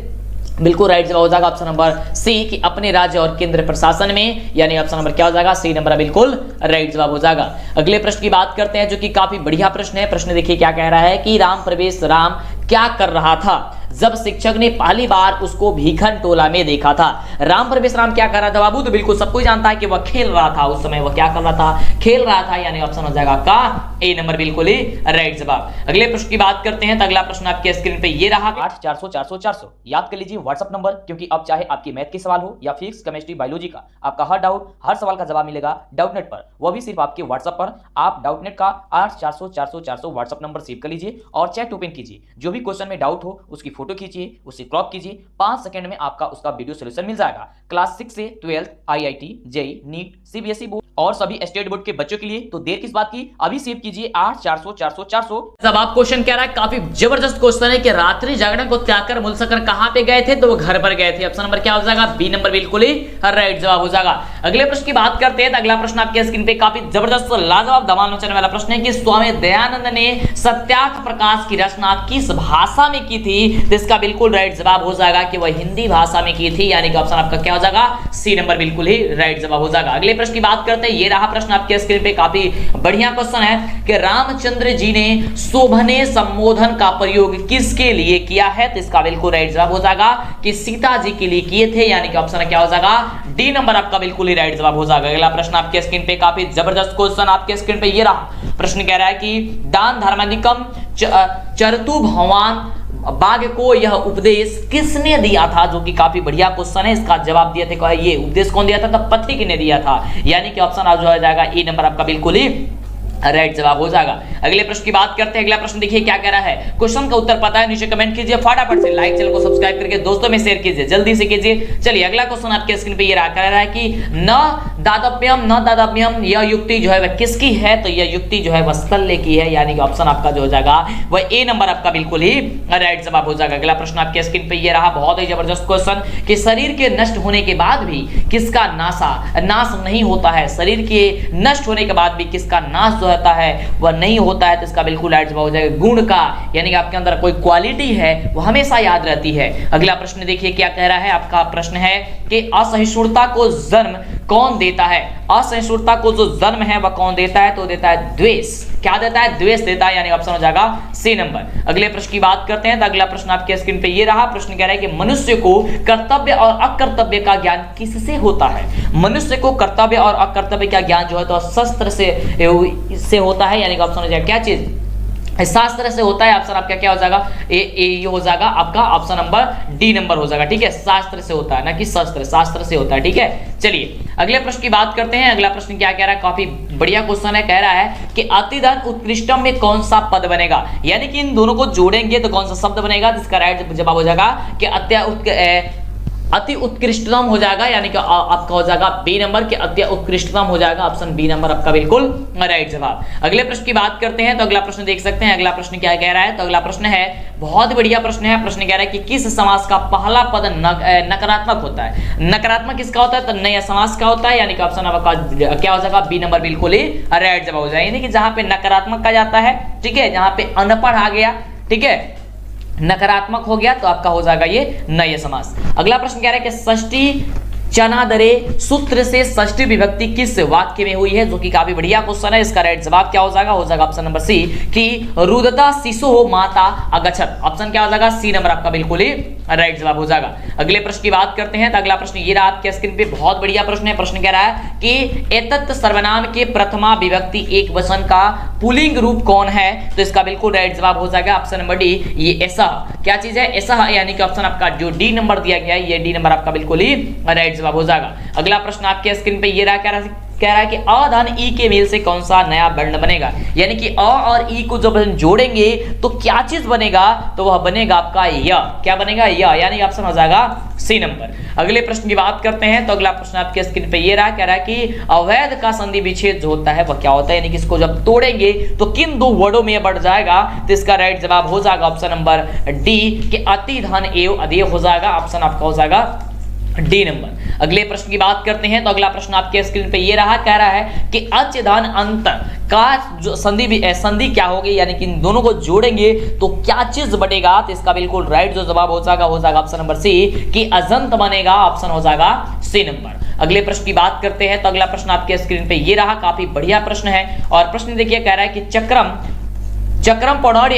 बिल्कुल राइट जवाब हो जाएगा ऑप्शन नंबर सी कि अपने राज्य और केंद्र प्रशासन में, यानी ऑप्शन नंबर क्या हो जाएगा, सी नंबर बिल्कुल राइट जवाब हो जाएगा। अगले प्रश्न की बात करते हैं, जो कि काफी बढ़िया प्रश्न है। प्रश्न देखिए क्या कह रहा है कि राम प्रवेश, राम क्या कर रहा था, जब शिक्षक ने पहली बार उसको भीखन टोला में देखा था। राम प्रवेश राम क्या कर रहा था बाबू? तो बिल्कुल सबको जानता है कि वह खेल रहा था। उस समय वह क्या कर रहा था? खेल रहा था, यानी ऑप्शन हो जाएगा का ए नंबर बिल्कुल ही राइट जवाब। अगले प्रश्न की बात करते हैं तो अगला प्रश्न आपके स्क्रीन पे ये रहा 8400 400 400। याद कर लीजिए व्हाट्सएप नंबर, क्योंकि अब चाहे आपकी मैथ के सवाल हो या फिजिक्स केमिस्ट्री बायोलॉजी का, आपका हर डाउट हर सवाल का जवाब मिलेगा डाउटनेट पर, वो भी सिर्फ आपके व्हाट्सएप पर। आप डाउटनेट का 8400 400 400 व्हाट्सएप नंबर सेव कर लीजिए और चैट ओपन कीजिए। जो भी क्वेश्चन में डाउट हो उसकी फोटो खींचिए, उसे क्रॉप कीजिए, 5 सेकंड में आपका उसका वीडियो सॉल्यूशन मिल जाएगा। क्लास 6 से 12th IIT JEE NEET CBSE board और सभी स्टेट बोर्ड के बच्चों के लिए। तो देर किस बात की, अभी सेव कीजिए 8400 400 400। जवाब क्वेश्चन कह रहा है, काफी जबरदस्त क्वेश्चन है कि रात्रि जागरण को त्याग कर मूलशंकर कहां पे गए थे? तो वो घर पर गए थे। ऑप्शन नंबर क्या हो जाएगा? बी नंबर बिल्कुल ही राइट जवाब हो जाएगा। अगले प्रश्न की बात करते हैं तो अगला प्रश्न आपके स्क्रीन पे काफी जबरदस्त लाजवाब धमाल मचाने वाला प्रश्न है कि स्वामी दयानंद ने सत्यार्थ प्रकाश की रचना किस भाषा में की थी? तो इसका बिल्कुल राइट जवाब हो जाएगा कि वह हिंदी भाषा में की थी, यानी कि ऑप्शन आपका क्या हो जाएगा? सी नंबर बिल्कुल ही राइट जवाब हो जाएगा। अगले प्रश्न की बात करते हैं, ये रहा प्रश्न आपके स्क्रीन पे, काफी बढ़िया क्वेश्चन है कि रामचंद्र जी ने शोभने संबोधन का प्रयोग किसके लिए किया है? तो इसका बिल्कुल राइट जवाब हो जाएगा कि सीता जी के लिए किए थे, यानी कि ऑप्शन क्या हो जाएगा? डी नंबर आपका बिल्कुल ही राइट जवाब हो जाएगा। अगला प्रश्न आपके स्क्रीन पे काफी जबरदस्त क्वेश्चन आपके स्क्रीन पे ये रहा। प्रश्न कह रहा है कि दान धर्माधिकम चरतु भगवान बाघ को यह उपदेश किसने दिया था? जो कि काफी बढ़िया क्वेश्चन है। इसका जवाब दिया थे, ये उपदेश कौन दिया था? तो पथिक ने दिया था, यानी कि ऑप्शन आ जाएगा ए नंबर आपका बिल्कुल ही राइट जवाब हो जाएगा। अगले प्रश्न की बात करते हैं। अगला प्रश्न देखिए क्या कह रहा है, क्वेश्चन का उत्तर पता है नीचे कमेंट कीजिए, फटाफट से लाइक चैनल को सब्सक्राइब करके दोस्तों में शेयर कीजिए, जल्दी से कीजिए। चलिए अगला क्वेश्चन आपके स्क्रीन पे ये कह रहा है कि न दातव्यम यह युक्ति जो है वह किसकी है? तो यह युक्ति जो है वह शल्य की है, यानी कि ऑप्शन आपका जो हो जाएगा वह ए नंबर आपका बिल्कुल ही राइट जवाब हो जाएगा। अगला प्रश्न आपके स्क्रीन पे ये रहा, बहुत ही जबरदस्त क्वेश्चन कि शरीर के नष्ट होने के बाद भी किसका नाश नहीं होता है? शरीर के नष्ट होने के बाद भी किसका नाश जो होता है नहीं होता है? तो इसका बिल्कुल राइट जवाब हो जाएगा गुण का, यानी कि आपके अंदर कोई क्वालिटी है वो हमेशा याद रहती है। अगला प्रश्न देखिए क्या कह रहा है, आपका प्रश्न है कि असहिष्णुता को जन्म कौन देता है? असहिष्णुता को जो जन्म है वह कौन देता है? तो देता है द्वेष। क्या देता है? द्वेष देता है, यानी ऑप्शन हो जाएगा सी नंबर। अगले प्रश्न की बात करते हैं तो अगला प्रश्न आपके स्क्रीन पे ये रहा। प्रश्न कह रहा है कि मनुष्य को कर्तव्य और अकर्तव्य का ज्ञान किससे होता है? मनुष्य को कर्तव्य और अकर्तव्य का ज्ञान जो है तो शस्त्र से होता है, यानी कि ऑप्शन हो जाएगा क्या चीज? शास्त्र से होता है। ऑप्शन आपका क्या हो जाएगा? ये हो जाएगा आपका ऑप्शन नंबर डी नंबर हो जाएगा। ठीक है, शास्त्र से होता है ना कि शस्त्र, शास्त्र से होता है। ठीक है, चलिए अगले प्रश्न की बात करते हैं। अगला प्रश्न क्या कह रहा है, काफी बढ़िया क्वेश्चन है। कह रहा है कि अतिधन उत्कृष्टम में कौन सा पद बनेगा? यानी कि इन दोनों को जोड़ेंगे तो कौन सा शब्द बनेगा? जिसका राइट जवाब हो जाएगा कि अति उत्कृष्टतम हो जाएगा, यानी कि आपका हो जाएगा बी नंबर के अति उत्कृष्टतम हो जाएगा। ऑप्शन बी नंबर आपका बिल्कुल राइट जवाब। अगले प्रश्न की बात करते हैं तो अगला प्रश्न देख सकते हैं। अगला प्रश्न क्या कह रहा है, तो अगला प्रश्न है बहुत बढ़िया प्रश्न है। प्रश्न कह रहा है कि किस समास का पहला पद नकारात्मक होता है? नकारात्मक किसका होता है? तो नया समास का होता है, यानी कि ऑप्शन आपका क्या हो जाएगा? बी नंबर बिल्कुल ही राइट जवाब हो जाएगा। यानी कि जहां पे नकारात्मक का जाता है, ठीक है, जहां पे अनपढ़ आ गया, ठीक है, नकारात्मक हो गया तो आपका हो जाएगा ये नय समास। अगला प्रश्न कह रहा है कि षष्ठी चनादरे सूत्र से षष्ठी विभक्ति किस वाक्य में हुई है? जो कि काफी बढ़िया क्वेश्चन है। इसका राइट जवाब क्या हो जाएगा? हो जाएगा ऑप्शन नंबर सी कि रुदता शिशु माता अगच्छत। ऑप्शन क्या हो जाएगा? सी नंबर आपका बिल्कुल ही राइट जवाब हो जाएगा। अगले प्रश्न की बात करते हैं तो अगला प्रश्न ये रहा आपके स्क्रीन पे, बहुत बढ़िया प्रश्न है। प्रश्न कह रहा है कि एतत् सर्वनाम के प्रथमा विभक्ति एक वचन का पुल्लिंग रूप कौन है? तो इसका बिल्कुल राइट जवाब हो जाएगा ऑप्शन नंबर डी, ये ऐसा। क्या चीज है? ऐसा, यानी कि ऑप्शन आपका जो डी नंबर दिया गया है ये डी नंबर आपका बिल्कुल ही राइट जवाब हो जाएगा। अगला प्रश्न आपके स्क्रीन पे ये रहा, कह रहा है कि अ धन ई के मेल से कौन सा नया वर्ण बनेगा? यानी कि अ और ई को जब जोड़ेंगे तो क्या चीज बनेगा? तो वह बनेगा आपका य। क्या बनेगा? य, यानी ऑप्शन हो जाएगा सी नंबर। अगले प्रश्न की बात करते हैं तो अगला प्रश्न आपके स्क्रीन पे ये रहा, कह रहा है कि अवैध का संधि विच्छेद जो होता है वह क्या होता है? यानी कि इसको जब तोड़ेंगे तो किन दो वर्डों में बढ़ जाएगा? तो इसका राइट जवाब हो जाएगा ऑप्शन नंबर डी कि अति धन एवं अधेय हो जाएगा। ऑप्शन आपका हो जाएगा डी नंबर। अगले प्रश्न की बात करते हैं तो अगला प्रश्न आपके स्क्रीन पे ये रहा, कह रहा है कि अच धन अंत का जो संधि क्या होगी? यानी कि इन दोनों को जोड़ेंगे तो क्या चीज बनेगा? तो इसका बिल्कुल राइट जो जवाब हो जाएगा ऑप्शन नंबर सी कि अजंत बनेगा। ऑप्शन हो जाएगा सी नंबर। अगले प्रश्न की बात करते हैं तो अगला प्रश्न आपके स्क्रीन पे ये रहा, काफी बढ़िया प्रश्न है। और प्रश्न देखिए कह रहा है कि चक्रम पौर्णर्य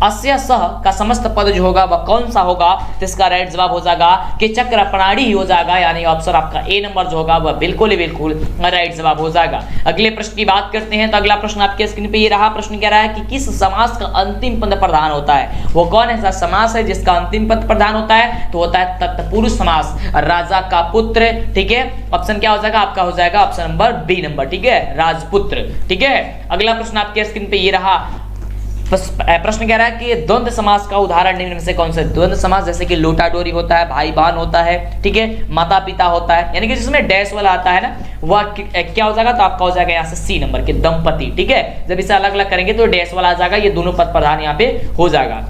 अस्य सह का समस्त पद जो होगा वह कौन सा होगा, तो इसका राइट जवाब हो जाएगा कि चक्र प्राणी ही हो जाएगा, यानी ऑप्शन आपका ए नंबर जो होगा वह बिल्कुल ही बिल्कुल राइट जवाब हो जाएगा। अगले प्रश्न की बात करते हैं, तो अगला प्रश्न आपके स्क्रीन पे ये रहा। प्रश्न कह रहा है कि किस समास का अंतिम पद प्रधान होता है, वो कौन ऐसा समास है जिसका अंतिम पद प्रधान होता है, तो होता है तत्पुरुष समास, राजा का पुत्र। ठीक है, ऑप्शन क्या हो जाएगा आपका, हो जाएगा ऑप्शन नंबर बी नंबर। ठीक है, राजपुत्र। ठीक है, अगला प्रश्न आपके स्क्रीन पे ये रहा। प्रश्न कह रहा है कि द्वंद्व समास का उदाहरण निम्न में से कौन सा है। द्वंद्व समास जैसे कि लोटा डोरी होता है, भाई बहन होता है, ठीक है, माता पिता होता है, यानी कि जिसमें डैश वाला आता है ना, वह क्या हो जाएगा, तो आपका हो जाएगा यहाँ से सी नंबर के दंपति। ठीक है, जब इसे अलग अलग करेंगे तो डैश वाला आ जाएगा, ये दोनों पद प्रधान यहाँ पे हो जाएगा।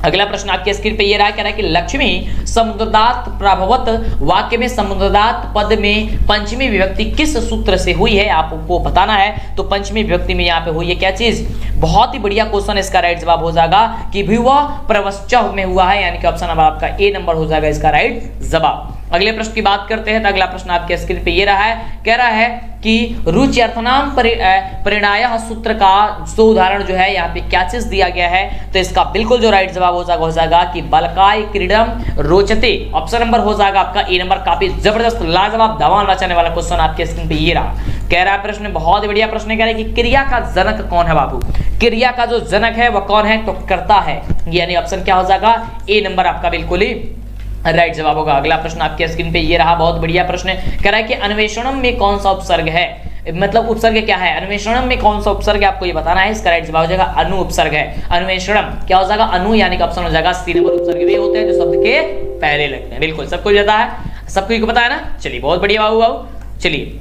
अगला प्रश्न आपके स्क्रीन पे ये रहा, कह रहा है कि लक्ष्मी समुद्रदात प्रभवत वाक्य में समुद्रदात पद में पंचमी विभक्ति किस सूत्र से हुई है, आपको बताना है। तो पंचमी विभक्ति में यहाँ पे हुई है क्या चीज, बहुत ही बढ़िया क्वेश्चन, इसका राइट जवाब हो जाएगा कि भुवा प्रवश्च में हुआ है, यानी कि ऑप्शन नंबर आपका ए नंबर हो जाएगा इसका राइट जवाब। अगले प्रश्न की बात करते हैं, तो अगला प्रश्न आपके स्क्रीन पे ये रहा है, कह रहा है कि रुच्यर्थनाम परिणायः सूत्र का जो उदाहरण जो है यहाँ पे क्या चीज दिया गया है, तो इसका बिल्कुल जो राइट जवाब हो जाएगा कि बलकाय क्रीडम रोचते, ऑप्शन नंबर हो जाएगा आपका ए नंबर। काफी जबरदस्त लाजवाब धमाल मचाने वाला क्वेश्चन आपके स्क्रीन पे ये रहा। कह रहा है प्रश्न बहुत बढ़िया प्रश्न, कह रहा है कि क्रिया का जनक कौन है बाबू, क्रिया का जो जनक है वह कौन है, तो कर्ता है, यानी ऑप्शन क्या हो जाएगा ए नंबर आपका बिल्कुल ही राइट जवाब होगा। अगला प्रश्न आपके स्क्रीन पे ये रहा, बहुत बढ़िया प्रश्न, कह रहा है कि अन्वेषणम में कौन सा उपसर्ग है, मतलब उपसर्ग क्या है, अन्वेषणम में कौन सा उपसर्ग है आपको ये बताना है। इसका राइट जवाब हो जाएगा अनु उपसर्ग है। अन्वेषणम क्या हो जाएगा, अनु, यानी कि ऑप्शन हो जाएगा सी नंबर। उपसर्ग वे होते हैं जो शब्द के पहले लगते हैं, बिल्कुल सबको पता है, सबको पता है ना। चलिए बहुत बढ़िया बाबू। चलिए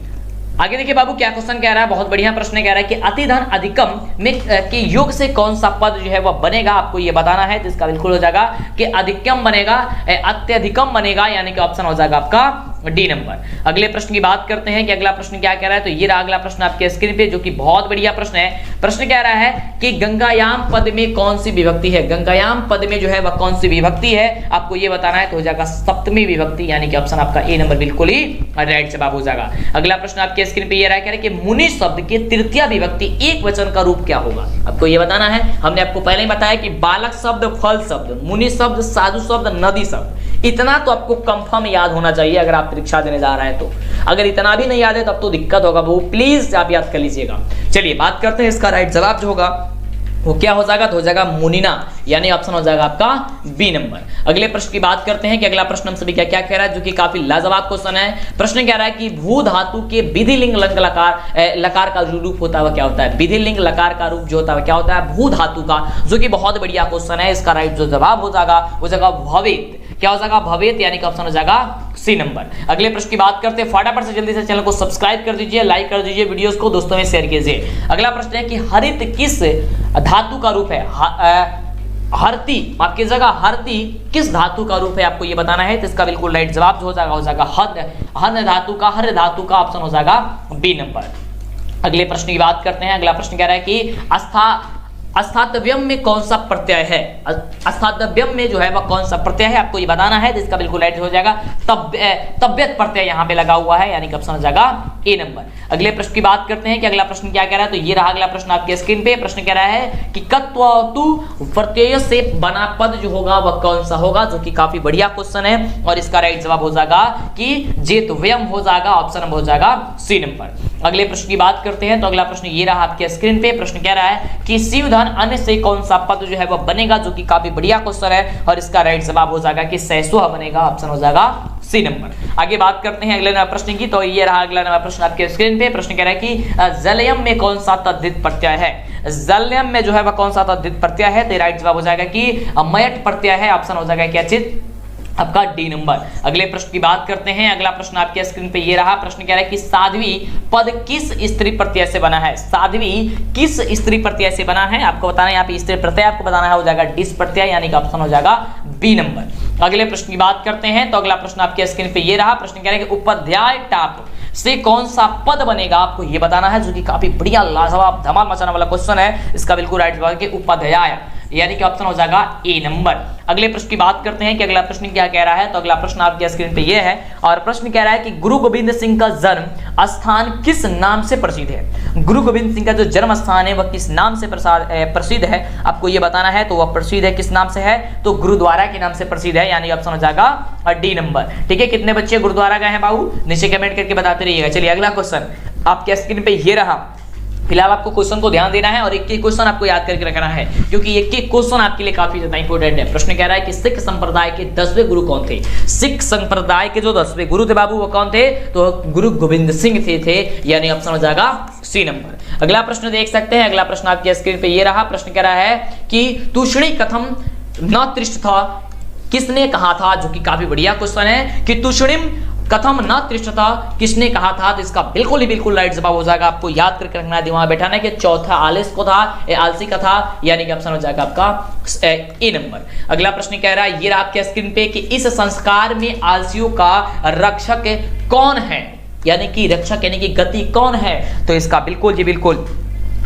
आगे देखिए बाबू क्या क्वेश्चन कह रहा है, बहुत बढ़िया प्रश्न कह रहा है कि अतिधन अधिकम में के योग से कौन सा पद जो है वह बनेगा, आपको ये बताना है। तो इसका बिल्कुल हो जाएगा कि अधिकम बनेगा, अत्यधिकम बनेगा, यानी कि ऑप्शन हो जाएगा आपका डी नंबर। अगले प्रश्न की बात करते हैं कि अगला प्रश्न क्या कह रहा है, तो ये रहा अगला प्रश्न आपके स्क्रीन पे, जो कि बहुत बढ़िया प्रश्न है। प्रश्न कह रहा है कि गंगायाम पद में कौन सी विभक्ति है, गंगायाम पद में जो है वह कौन सी विभक्ति है, आपको ये बताना है। तो हो जाएगा सप्तमी विभक्ति, यानी कि ऑप्शन आपका ए नंबर बिल्कुल ही राइट जवाब हो जाएगा। अगला प्रश्न आपके स्क्रीन पे ये रहा, कह रहा है कि मुनि शब्द के तृतीय विभक्ति एक वचन का रूप क्या होगा, आपको ये बताना है। हमने आपको पहले ही बताया कि बालक शब्द, फल शब्द, मुनि शब्द, साधु शब्द, नदी शब्द, इतना तो आपको कंफर्म याद होना चाहिए अगर आप परीक्षा देने जा रहे हैं तो। अगर इतना भी नहीं याद है तब तो दिक्कत होगा, वो प्लीज आप याद कर लीजिएगा। चलिए बात करते हैं, इसका राइट जवाब जो होगा वो क्या हो जाएगा, तो हो जाएगा मुनिना, यानी ऑप्शन हो जाएगा आपका बी नंबर। अगले प्रश्न की बात करते हैं कि अगला प्रश्न हम सभी क्या क्या कह रहा है, जो कि काफी लाजवाब क्वेश्चन है। प्रश्न कह रहा है कि भू धातु के विधिलिंग लंग लकार का जो रूप होता है वह क्या होता है, विधिलिंग लकार का रूप जो होता है क्या होता है, भू धातु का, जो कि बहुत बढ़िया क्वेश्चन है। इसका राइट जो जवाब हो जाएगा वो जाएगा भवेत, क्या हो जाएगा भवेत, यानी कि ऑप्शन हो जाएगा सी नंबर। अगले प्रश्न की बात करते हैं, फटाफट से जल्दी से चैनल को सब्सक्राइब कर दीजिए, लाइक कर दीजिए, वीडियोस को दोस्तों में शेयर कीजिए। अगला प्रश्न है कि हरित किस धातु का रूप है, हरती, माफ कीजिएगा, हरती किस धातु का रूप है, आपको ये बताना है। तो इसका बिल्कुल राइट जवाब हो जाएगा हन धातु का, हर धातु का, ऑप्शन हो जाएगा बी नंबर। अगले प्रश्न की बात करते हैं, अगला प्रश्न कह रहा है कि अस्थातव्यम में कौन सा प्रत्यय है, अस्थातव्यम में जो है वह कौन सा प्रत्यय है, आपको ये बताना है। तो इसका बिल्कुल राइट हो जाएगा तब्यत प्रत्यय यहाँ पे लगा हुआ है, यानी कि ऑप्शन हो जाएगा ए नंबर। अगले प्रश्न की बात करते हैं कि अगला प्रश्न क्या कह रहा है, तो ये रहा अगला प्रश्न आपके स्क्रीन पे। प्रश्न कह रहा है कि कत्वतु प्रत्यय से बना पद जो होगा वह कौन सा होगा, जो कि काफी बढ़िया क्वेश्चन है, और इसका राइट जवाब हो जाएगा कि जेतव्यम हो जाएगा, ऑप्शन नंबर हो जाएगा सी नंबर। अगले प्रश्न की बात करते हैं, तो अगला प्रश्न ये रहा आपके स्क्रीन पे। प्रश्न कह रहा है कि शिवधन अन्य से कौन सा पद जो है वह बनेगा, जो कि काफी बढ़िया क्वेश्चन है, और इसका राइट जवाब हो जाएगा कि सैसुह बनेगा, ऑप्शन हो जाएगा सी नंबर। आगे बात करते हैं अगले प्रश्न की, तो ये रहा अगला नया प्रश्न आपके स्क्रीन पे। प्रश्न कह रहा है कि जलयम में कौन सा तद्धित प्रत्यय है, जलयम में जो है वह कौन सा तद्धित प्रत्यय है, तो राइट जवाब हो जाएगा कि मयट प्रत्यय है, ऑप्शन हो जाएगा क्या चीज, आपका डी नंबर। अगले प्रश्न की बात करते हैं, अगला प्रश्न आपके स्क्रीन पे ये रहा। प्रश्न कह रहा है कि साध्वी पद किस स्त्री प्रत्यय से बना है, साध्वी किस स्त्री प्रत्यय से बना है, आपको बताना है। यहाँ पे स्त्री प्रत्यय आपको बताना है, हो जाएगा डिस प्रत्यय, यानी कि ऑप्शन हो जाएगा बी नंबर। अगले प्रश्न की बात करते हैं, तो अगला प्रश्न आपके स्क्रीन पे ये रहा। प्रश्न कह रहा है कि उपाध्याय टाप से कौन सा पद बनेगा, आपको ये बताना है, जो कि काफी बढ़िया लाजवाब धमाल मचाने वाला क्वेश्चन है। इसका बिल्कुल राइट जवाब है उपाध्याय, यानी कि ऑप्शन हो जाएगा ए नंबर। अगले प्रश्न की बात करते हैं कि अगला प्रश्न क्या कह रहा है। तो अगला प्रश्न आपके स्क्रीन पे ये है और प्रश्न कह रहा है कि गुरु गोविंद सिंह का जन्म स्थान किस नाम से प्रसिद्ध है। गुरु गोविंद सिंह का जो जन्म स्थान है वह किस नाम से प्रसिद्ध है, आपको ये बताना है। तो वह प्रसिद्ध है किस नाम से है, तो गुरुद्वारा के नाम से प्रसिद्ध है, यानी ऑप्शन हो जाएगा डी नंबर। ठीक है, कितने बच्चे गुरुद्वारा गए हैं बाबू, नीचे कमेंट करके बताते रहिएगा। चलिए अगला क्वेश्चन आपके स्क्रीन पे ये रहा। फिलहाल आपको क्वेश्चन को ध्यान देना है और एक एक क्वेश्चन आपको याद करके रखना है, क्योंकि एक एक क्वेश्चन आपके लिए काफी ज्यादा इंपॉर्टेंट है। प्रश्न कह रहा है कि सिख संप्रदाय के 10वें गुरु कौन थे। सिख संप्रदाय के जो 10वें गुरु थे बाबू वो कौन थे, तो गुरु गोविंद सिंह थे, यानी ऑप्शन हो जाएगा सी नंबर। अगला प्रश्न देख सकते हैं, अगला प्रश्न आपके स्क्रीन पे ये रहा। प्रश्न कह रहा है कि तुषणी कथम न त्रिष्ट था, किसने कहा था, जो कि काफी बढ़िया क्वेश्चन है कि तुषणिम कथम न त्रिष्ठता किसने कहा था। तो इसका बिल्कुल ही बिल्कुल राइट जवाब हो जाएगा, आपको याद करके रखना है, दिमाग बैठाना है कि चौथा आलस को था, आलसी का था, यानी कि ऑप्शन हो जाएगा आपका ए नंबर। अगला प्रश्न कह रहा है ये रहा आपके स्क्रीन पे कि इस संस्कार में आलसियों का रक्षक कौन है, यानी कि रक्षक यानी कि गति कौन है। तो इसका बिल्कुल जी बिल्कुल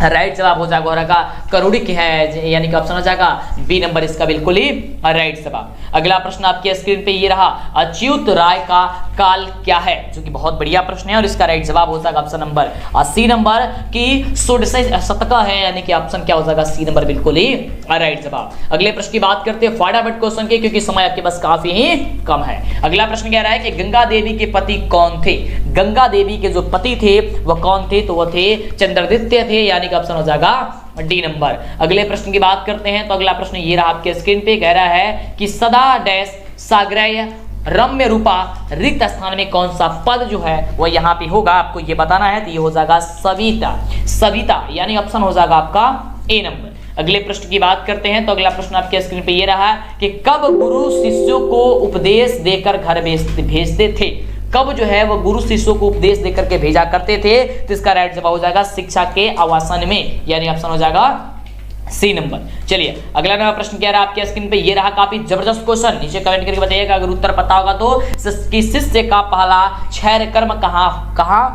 राइट जवाब हो जाएगा करोड़िक है, यानी कि ऑप्शन हो जाएगा बी नंबर, इसका बिल्कुल ही राइट जवाब। अगला प्रश्न आपके स्क्रीन पे ये रहा, अच्युत राय का काल क्या है, जो कि बहुत बढ़िया प्रश्न है और इसका राइट जवाब हो जाएगा ऑप्शन नंबर सी नंबर की षोडश शतका है, यानी कि ऑप्शन क्या हो जाएगा सी नंबर, बिल्कुल ही राइट जवाब। अगले प्रश्न की बात करते हैं फटाफट क्वेश्चन के, क्योंकि समय आपके पास काफी ही कम है। अगला प्रश्न कह रहा है कि गंगा देवी के पति कौन थे। गंगा देवी के जो पति थे वह कौन थे, तो वह थे चंद्रदित्य थे, यानी कि ऑप्शन हो जाएगा डी नंबर। अगले प्रश्न की बात करते हैं, तो अगला प्रश्न ये रहा आपके स्क्रीन पे, कह रहा है कि सदा डैश साग्रय रम्य रूपा रिक्त स्थान में कौन सा पद जो है वह यहाँ पे होगा, आपको ये बताना है। तो ये हो जाएगा सविता, सविता, यानी ऑप्शन हो जाएगा आपका ए नंबर। अगले प्रश्न की बात करते हैं, तो अगला प्रश्न आपके स्क्रीन पे ये रहा कि कब गुरु शिष्यों को उपदेश देकर घर भेजते थे। कब जो है वो गुरु शिष्यों को उपदेश देकर के भेजा करते थे। तो इसका राइट जवाब हो जाएगा शिक्षा के आवासन में, यानी ऑप्शन हो जाएगा सी नंबर। चलिए अगला नया प्रश्न कह रहा है आपके स्क्रीन पे ये रहा, काफी जबरदस्त क्वेश्चन, नीचे कमेंट करके बताइएगा अगर उत्तर पता होगा तो। कि शिष्य का पहला क्षैर कर्म कहाँ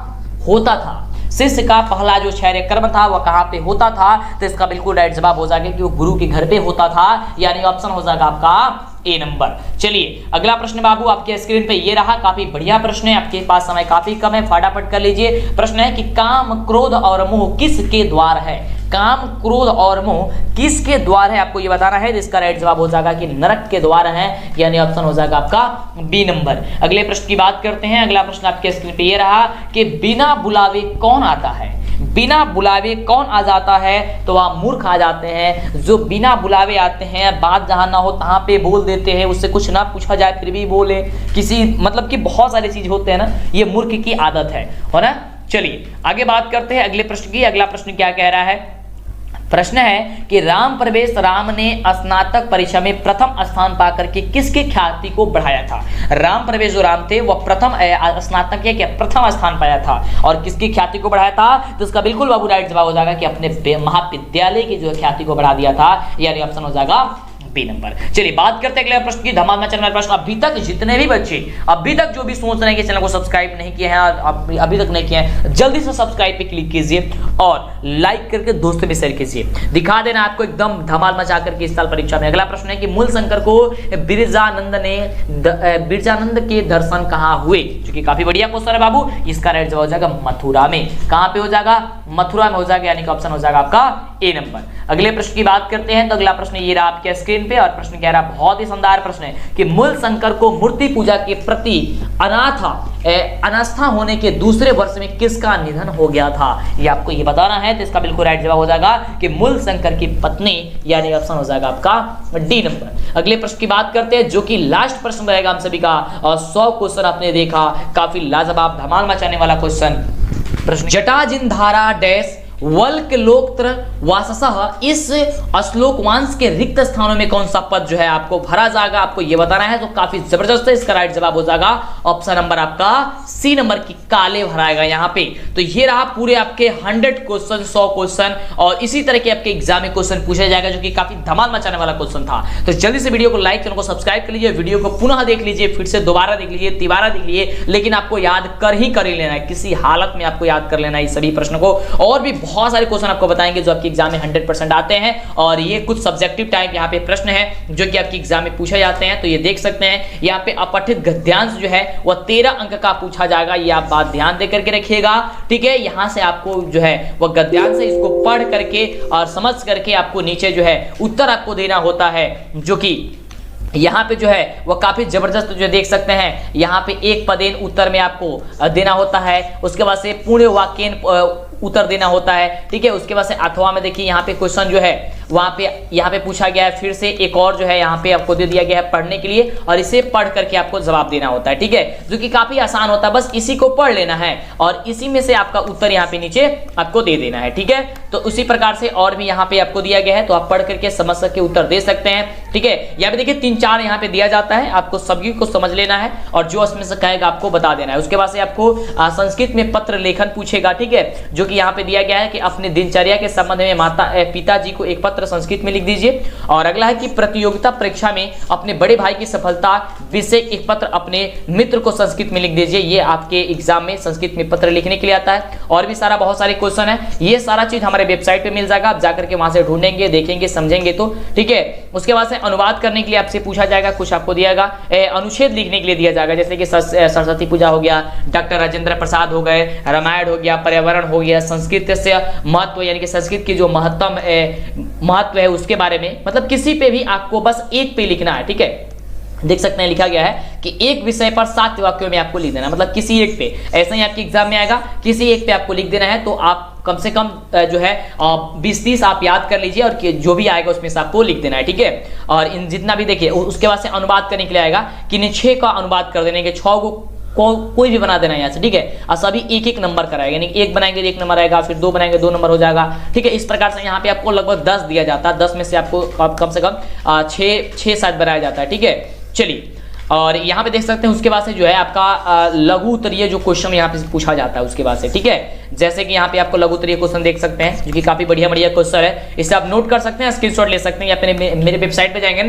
होता था। शिष्य का पहला जो क्षैर कर्म था वह कहाँ पे होता था। तो इसका बिल्कुल राइट जवाब हो जाएगा कि वो गुरु के घर पे होता था, यानी ऑप्शन हो जाएगा आपका ए नंबर। चलिए अगला प्रश्न बाबू आपके स्क्रीन पे ये रहा, काफी बढ़िया प्रश्न है, आपके पास समय काफी कम है, फटाफट कर लीजिए। प्रश्न है कि काम क्रोध और मोह किसके द्वार है। काम क्रोध और मोह किसके द्वार है, आपको ये बताना है। इसका राइट जवाब हो जाएगा कि नरक के द्वार है, यानी ऑप्शन हो जाएगा आपका बी नंबर। अगले प्रश्न की बात करते हैं, अगला प्रश्न आपके स्क्रीन पे ये रहा कि बिना बुलावे कौन आता है। बिना बुलावे कौन आ जाता है, तो वह मूर्ख आ जाते हैं। जो बिना बुलावे आते हैं, बात जहां ना हो तहां पे बोल देते हैं, उससे कुछ ना पूछा जाए फिर भी बोले, किसी मतलब कि बहुत सारी चीज होते हैं ना, ये मूर्ख की आदत है ना। चलिए आगे बात करते हैं अगले प्रश्न की। अगला प्रश्न क्या कह रहा है, प्रश्न है कि राम प्रवेश राम ने स्नातक परीक्षा में प्रथम स्थान पाकर के किसके ख्याति को बढ़ाया था। राम प्रवेश जो राम थे वह प्रथम स्नातक के प्रथम स्थान पाया था और किसकी ख्याति को बढ़ाया था। तो इसका बिल्कुल बाबू राइट जवाब हो जाएगा कि अपने महाविद्यालय की जो ख्याति को बढ़ा दिया था, यानी ऑप्शन हो जाएगा बी नंबर। चलिए बात करते हैं अगले प्रश्न की। धमाल मचाने वाले प्रश्न, अभी तक जितने भी बच्चे अभी तक जो भी सोच रहे हैं कि चैनल को सब्सक्राइब नहीं किए हैं, अभी तक नहीं किए हैं, जल्दी से सब्सक्राइब पे क्लिक कीजिए और लाइक करके दोस्तों में शेयर कीजिए। दिखा देना आपको एकदम धमाल मचा करके इस साल परीक्षा में। अगला प्रश्न है कि मूल शंकर को बिरजानंद के दर्शन कहाँ हुए, जो कि काफी बढ़िया क्वेश्चन है बाबू। इसका राइट जवाब हो जाएगा मथुरा में। कहां पे हो जाएगा, मथुरा में हो जाएगा, यानी कि ऑप्शन हो जाएगा आपका ए नंबर। अगले प्रश्न की बात करते हैं, तो अगला प्रश्न ये रहा आपके स्क्रीन पे और प्रश्न कह रहा बहुत ही शानदार प्रश्न है कि मूल शंकर को मूर्ति पूजा के प्रति अनास्था होने के दूसरे वर्ष में किसका निधन हो गया था, ये आपको ये बताना है। तो इसका बिल्कुल राइट जवाब हो जाएगा कि मूल शंकर की पत्नी, यानी ऑप्शन हो जाएगा आपका डी नंबर। अगले प्रश्न की बात करते हैं, जो कि लास्ट प्रश्न रहेगा हम सभी का, और 100 क्वेश्चन आपने देखा, काफी लाजवाब धमाल मचाने वाला क्वेश्चन। प्रश्न, जटाजिन्धारा डैश वल्क लोकत्र वाससः, इस श्लोक वंश के रिक्त स्थानों में कौन सा पद जो है आपको भरा जाएगा, आपको यह बताना है। तो काफी जबरदस्त है, इसका राइट जवाब हो जाएगा ऑप्शन नंबर आपका सी नंबर की काले भराएगा यहाँ पे। तो ये रहा पूरे आपके 100 क्वेश्चन, 100 क्वेश्चन, और इसी तरह के आपके एग्जाम में क्वेश्चन पूछा जाएगा, जो कि काफी धमाल मचाने वाला क्वेश्चन था। तो जल्दी से वीडियो को लाइक, चैनल को सब्सक्राइब कर लीजिए, वीडियो को पुनः देख लीजिए, फिर से दोबारा देख लीजिए, तिबारा देख लीजिए, लेकिन आपको याद कर ही लेना है, किसी हालत में आपको याद कर लेना है इस सभी प्रश्न को। और भी बहुत सारे क्वेश्चन आपको बताएंगे जो आपके एग्जाम में 100% आते हैं, और ये कुछ सब्जेक्टिव टाइप यहाँ पे प्रश्न है जो कि आपके एग्जाम में पूछे जाते हैं। तो ये देख सकते हैं यहाँ पे अपठित गद्यांश जो है वह 13 अंक का पूछा जाएगा, ये आप बात ध्यान दे करके रखिएगा, ठीक है। यहाँ से आपको जो है वह गद्यांश है, इसको पढ़ करके और समझ करके आपको नीचे जो है उत्तर आपको देना होता है, जो कि यहाँ पे जो है वो काफी जबरदस्त जो देख सकते हैं। यहाँ पे एक पदेन उत्तर में आपको देना होता है, उसके बाद से पूर्ण वाक्यन उत्तर देना होता है, ठीक है। उसके बाद से अथवा में देखिए यहाँ पे क्वेश्चन जो है वहां पे यहाँ पे पूछा गया है, फिर से एक और जो है यहाँ पे आपको दे दिया गया है पढ़ने के लिए, और इसे पढ़ करके आपको जवाब देना होता है, ठीक है, जो कि काफी आसान होता है। बस इसी को पढ़ लेना है और इसी में से आपका उत्तर यहाँ पे नीचे आपको दे देना है, ठीक है। तो उसी प्रकार से और भी यहाँ पे आपको दिया गया है, तो आप पढ़ करके समझ करके उत्तर दे सकते हैं, ठीक है। यहाँ पे देखिए 3-4 यहाँ पे दिया जाता है, आपको सभी को समझ लेना है और जो उसमें से कहेगा आपको बता देना है। उसके बाद से आपको संस्कृत में पत्र लेखन पूछेगा, ठीक है, जो कि यहाँ पे दिया गया है कि अपने दिनचर्या के संबंध में पिताजी को एक पत्र संस्कृत में लिख दीजिए। और अगला है कि प्रतियोगिता परीक्षा में अपने बड़े भाई की सफलता विषय एक पत्र अपने मित्र को संस्कृत में लिख दीजिए। ये आपके एग्जाम में संस्कृत में पत्र लिखने के लिए आता है। और भी सारा बहुत सारे क्वेश्चन है, ये सारा चीज हमारे वेबसाइट पे मिल जाएगा, आप जाकर के वहां से ढूंढेंगे, देखेंगे, समझेंगे तो, ठीक है। उसके बाद से अनुवाद करने के लिए आपसे पूछा जाएगा, कुछ आपको दिएगा, अनुच्छेद लिखने के लिए दिया जाएगा, जैसे कि सरस्वती पूजा हो गया, डॉक्टर राजेंद्र प्रसाद हो गए, रामायण हो गया, पर्यावरण हो गया, संस्कृत से महत्व यानी कि संस्कृत की जो महत्व है उसके बारे में, मतलब किसी पे भी आपको बस एक पे लिखना है, ठीक है। देख सकते हैं लिखा गया है कि एक विषय पर 7 वाक्यों में आपको लिख देना, मतलब किसी एक पे, ऐसा ही आपके एग्जाम में आएगा, किसी एक पे आपको लिख देना है। तो आप कम से कम जो है 20-30 आप याद कर लीजिए और जो भी आएगा उसमें से आपको लिख देना है, ठीक है। और इन जितना भी देखिए उसके बाद से अनुवाद करने के लिए आएगा कि 6 का अनुवाद कर देने के 6 को कोई भी बना देना है यहाँ से, ठीक है। और सभी एक नंबर कराएगा, यानी एक बनाएंगे 1 नंबर आएगा, फिर 2 बनाएंगे 2 नंबर हो जाएगा, ठीक है। इस प्रकार से यहाँ पे आपको लगभग 10 दिया जाता है, 10 में से आपको कम से कम 6-7 बनाया जाता है, ठीक है। चलिए, और यहाँ पे देख सकते हैं उसके बाद से जो है आपका लघु उत्तरीय जो क्वेश्चन यहाँ पे पूछा जाता है उसके बाद से, ठीक है। जैसे कि यहाँ पे आपको लघु उत्तरीय क्वेश्चन देख सकते हैं जो कि काफी बढ़िया क्वेश्चन है, इसे आप नोट कर सकते हैं, स्क्रीनशॉट ले सकते हैं, या फिर मेरे वेबसाइट पे जाएंगे,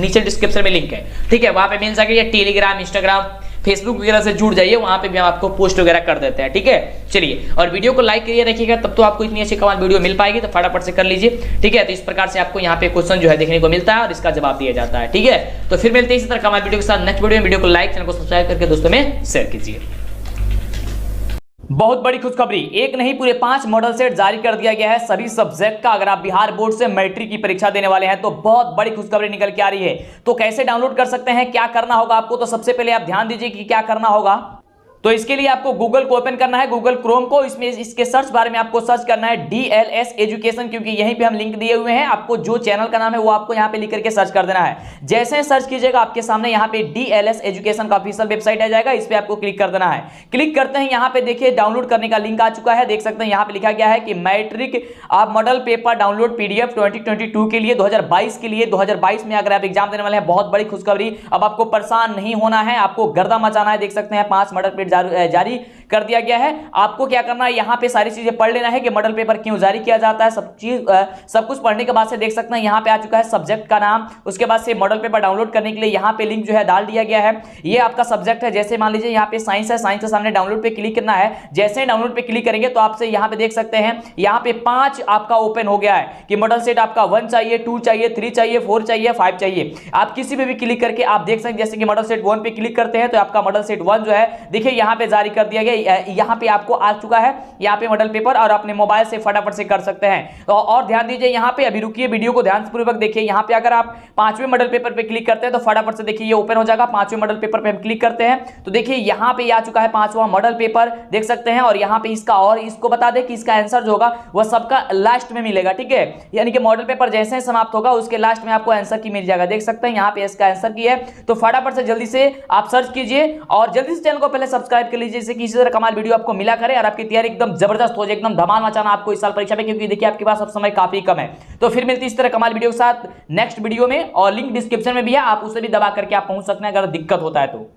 नीचे डिस्क्रिप्शन में लिंक है, ठीक है, वहां पे मिल जाएगा, या टेलीग्राम, इंस्टाग्राम, फेसबुक वगैरह से जुड़ जाइए, वहां पे भी हम आपको पोस्ट वगैरह कर देते हैं, ठीक है। चलिए, और वीडियो को लाइक करिए रखिएगा, तब तो आपको इतनी अच्छी कमाल वीडियो मिल पाएगी, तो फटाफट से कर लीजिए, ठीक है। तो इस प्रकार से आपको यहाँ पे क्वेश्चन जो है देखने को मिलता है और इसका जवाब दिया जाता है, ठीक है। तो फिर मिलते हैं इसी तरह कमाल वीडियो के साथ नेक्स्ट वीडियो में। वीडियो को लाइक, चैनल को सब्सक्राइब करके दोस्तों में शेयर कीजिए। बहुत बड़ी खुशखबरी, एक नहीं पूरे 5 मॉडल सेट जारी कर दिया गया है सभी सब्जेक्ट का। अगर आप बिहार बोर्ड से मैट्रिक की परीक्षा देने वाले हैं तो बहुत बड़ी खुशखबरी निकल के आ रही है। तो कैसे डाउनलोड कर सकते हैं, क्या करना होगा आपको, तो सबसे पहले आप ध्यान दीजिए कि क्या करना होगा। तो इसके लिए आपको गूगल को ओपन करना है, गूगल क्रोम को, इसमें इसके सर्च बार में आपको सर्च करना है DLS एजुकेशन, क्योंकि यहीं पे हम लिंक दिए हुए हैं। आपको जो चैनल का नाम है वो आपको यहाँ पे लिख करके सर्च कर देना है। जैसे सर्च कीजिएगा आपके सामने यहाँ पे DLS एजुकेशन का ऑफिशियल वेबसाइट आ जाएगा, इस पे आपको क्लिक कर देना है। क्लिक करते हैं यहाँ पे देखिए डाउनलोड करने का लिंक आ चुका है, देख सकते हैं यहाँ पे लिखा गया है कि मैट्रिक आप मॉडल पेपर डाउनलोड PDF 2022 के लिए 2022 के लिए 2022 में अगर आप एग्जाम देने वाले हैं, बहुत बड़ी खुशखबरी। अब आपको परेशान नहीं होना है, आपको गर्दा मचाना है। देख सकते हैं 5 मॉडल पेपर जारी कर दिया गया है। आपको क्या करना है, यहाँ पे सारी चीजें पढ़ लेना है कि मॉडल पेपर क्यों जारी किया जाता है, सब कुछ पढ़ने के बाद से देख सकते हैं यहाँ पे आ चुका है सब्जेक्ट का नाम। उसके बाद से मॉडल पेपर डाउनलोड करने के लिए यहाँ पे लिंक जो है डाल दिया गया है। ये आपका सब्जेक्ट है, जैसे मान लीजिए यहाँ पे साइंस है, साइंस के सामने डाउनलोड पे क्लिक करना है। जैसे डाउनलोड पे क्लिक करेंगे तो आपसे यहाँ पे देख सकते हैं यहाँ पे 5 आपका ओपन हो गया है कि मॉडल सेट आपका 1 चाहिए, 2 चाहिए, 3 चाहिए, 4 चाहिए, 5 चाहिए। आप किसी पे भी क्लिक करके आप देख सकते हैं, जैसे कि मॉडल सेट 1 पे क्लिक करते हैं तो आपका मॉडल सेट 1 जो है देखिए यहाँ पे जारी कर दिया गया। यहाँ पे आपको आ चुका है यहाँ पे मॉडल पेपर, और अपने मोबाइल से फटाफट से कर सकते हैं। तो और ध्यान दीजिए यहाँ पे, अभी रुकिए वीडियो को ध्यानपूर्वक देखिए। यहाँ पे अगर आप 5वें मॉडल पेपर पे क्लिक करते हैं तो फटाफट से देखिए ये ओपन हो जाएगा। 5वें मॉडल पेपर पे हम क्लिक करते हैं तो देखिए यहाँ पे आ चुका है 5वां मॉडल पेपर, देख सकते हैं। और यहाँ पे इसका, और इसको बता दें कि इसका आंसर जो होगा वह सबका लास्ट में मिलेगा, ठीक है। यानी कि मॉडल पेपर जैसे ही समाप्त होगा उसके लास्ट में आपको आंसर की मिल जाएगा। देख सकते हैं यहाँ पे इसका आंसर की है। तो फटाफट से जल्दी से आप सर्च कीजिए और जल्दी से चैनल को पहले सब्सक्राइब कर लीजिए, जैसे कि इसी तरह कमाल वीडियो आपको मिला करे और आपकी तैयारी एकदम जबरदस्त हो जाए, एकदम धमाल मचाना आपको इस साल परीक्षा में, क्योंकि देखिए आपके पास अब समय काफी कम है। तो फिर मिलती है इस तरह कमाल वीडियो के साथ नेक्स्ट वीडियो में, और लिंक डिस्क्रिप्शन में भी है, आप उसे भी दबा करके आप पहुंच सकते हैं अगर दिक्कत होता है तो।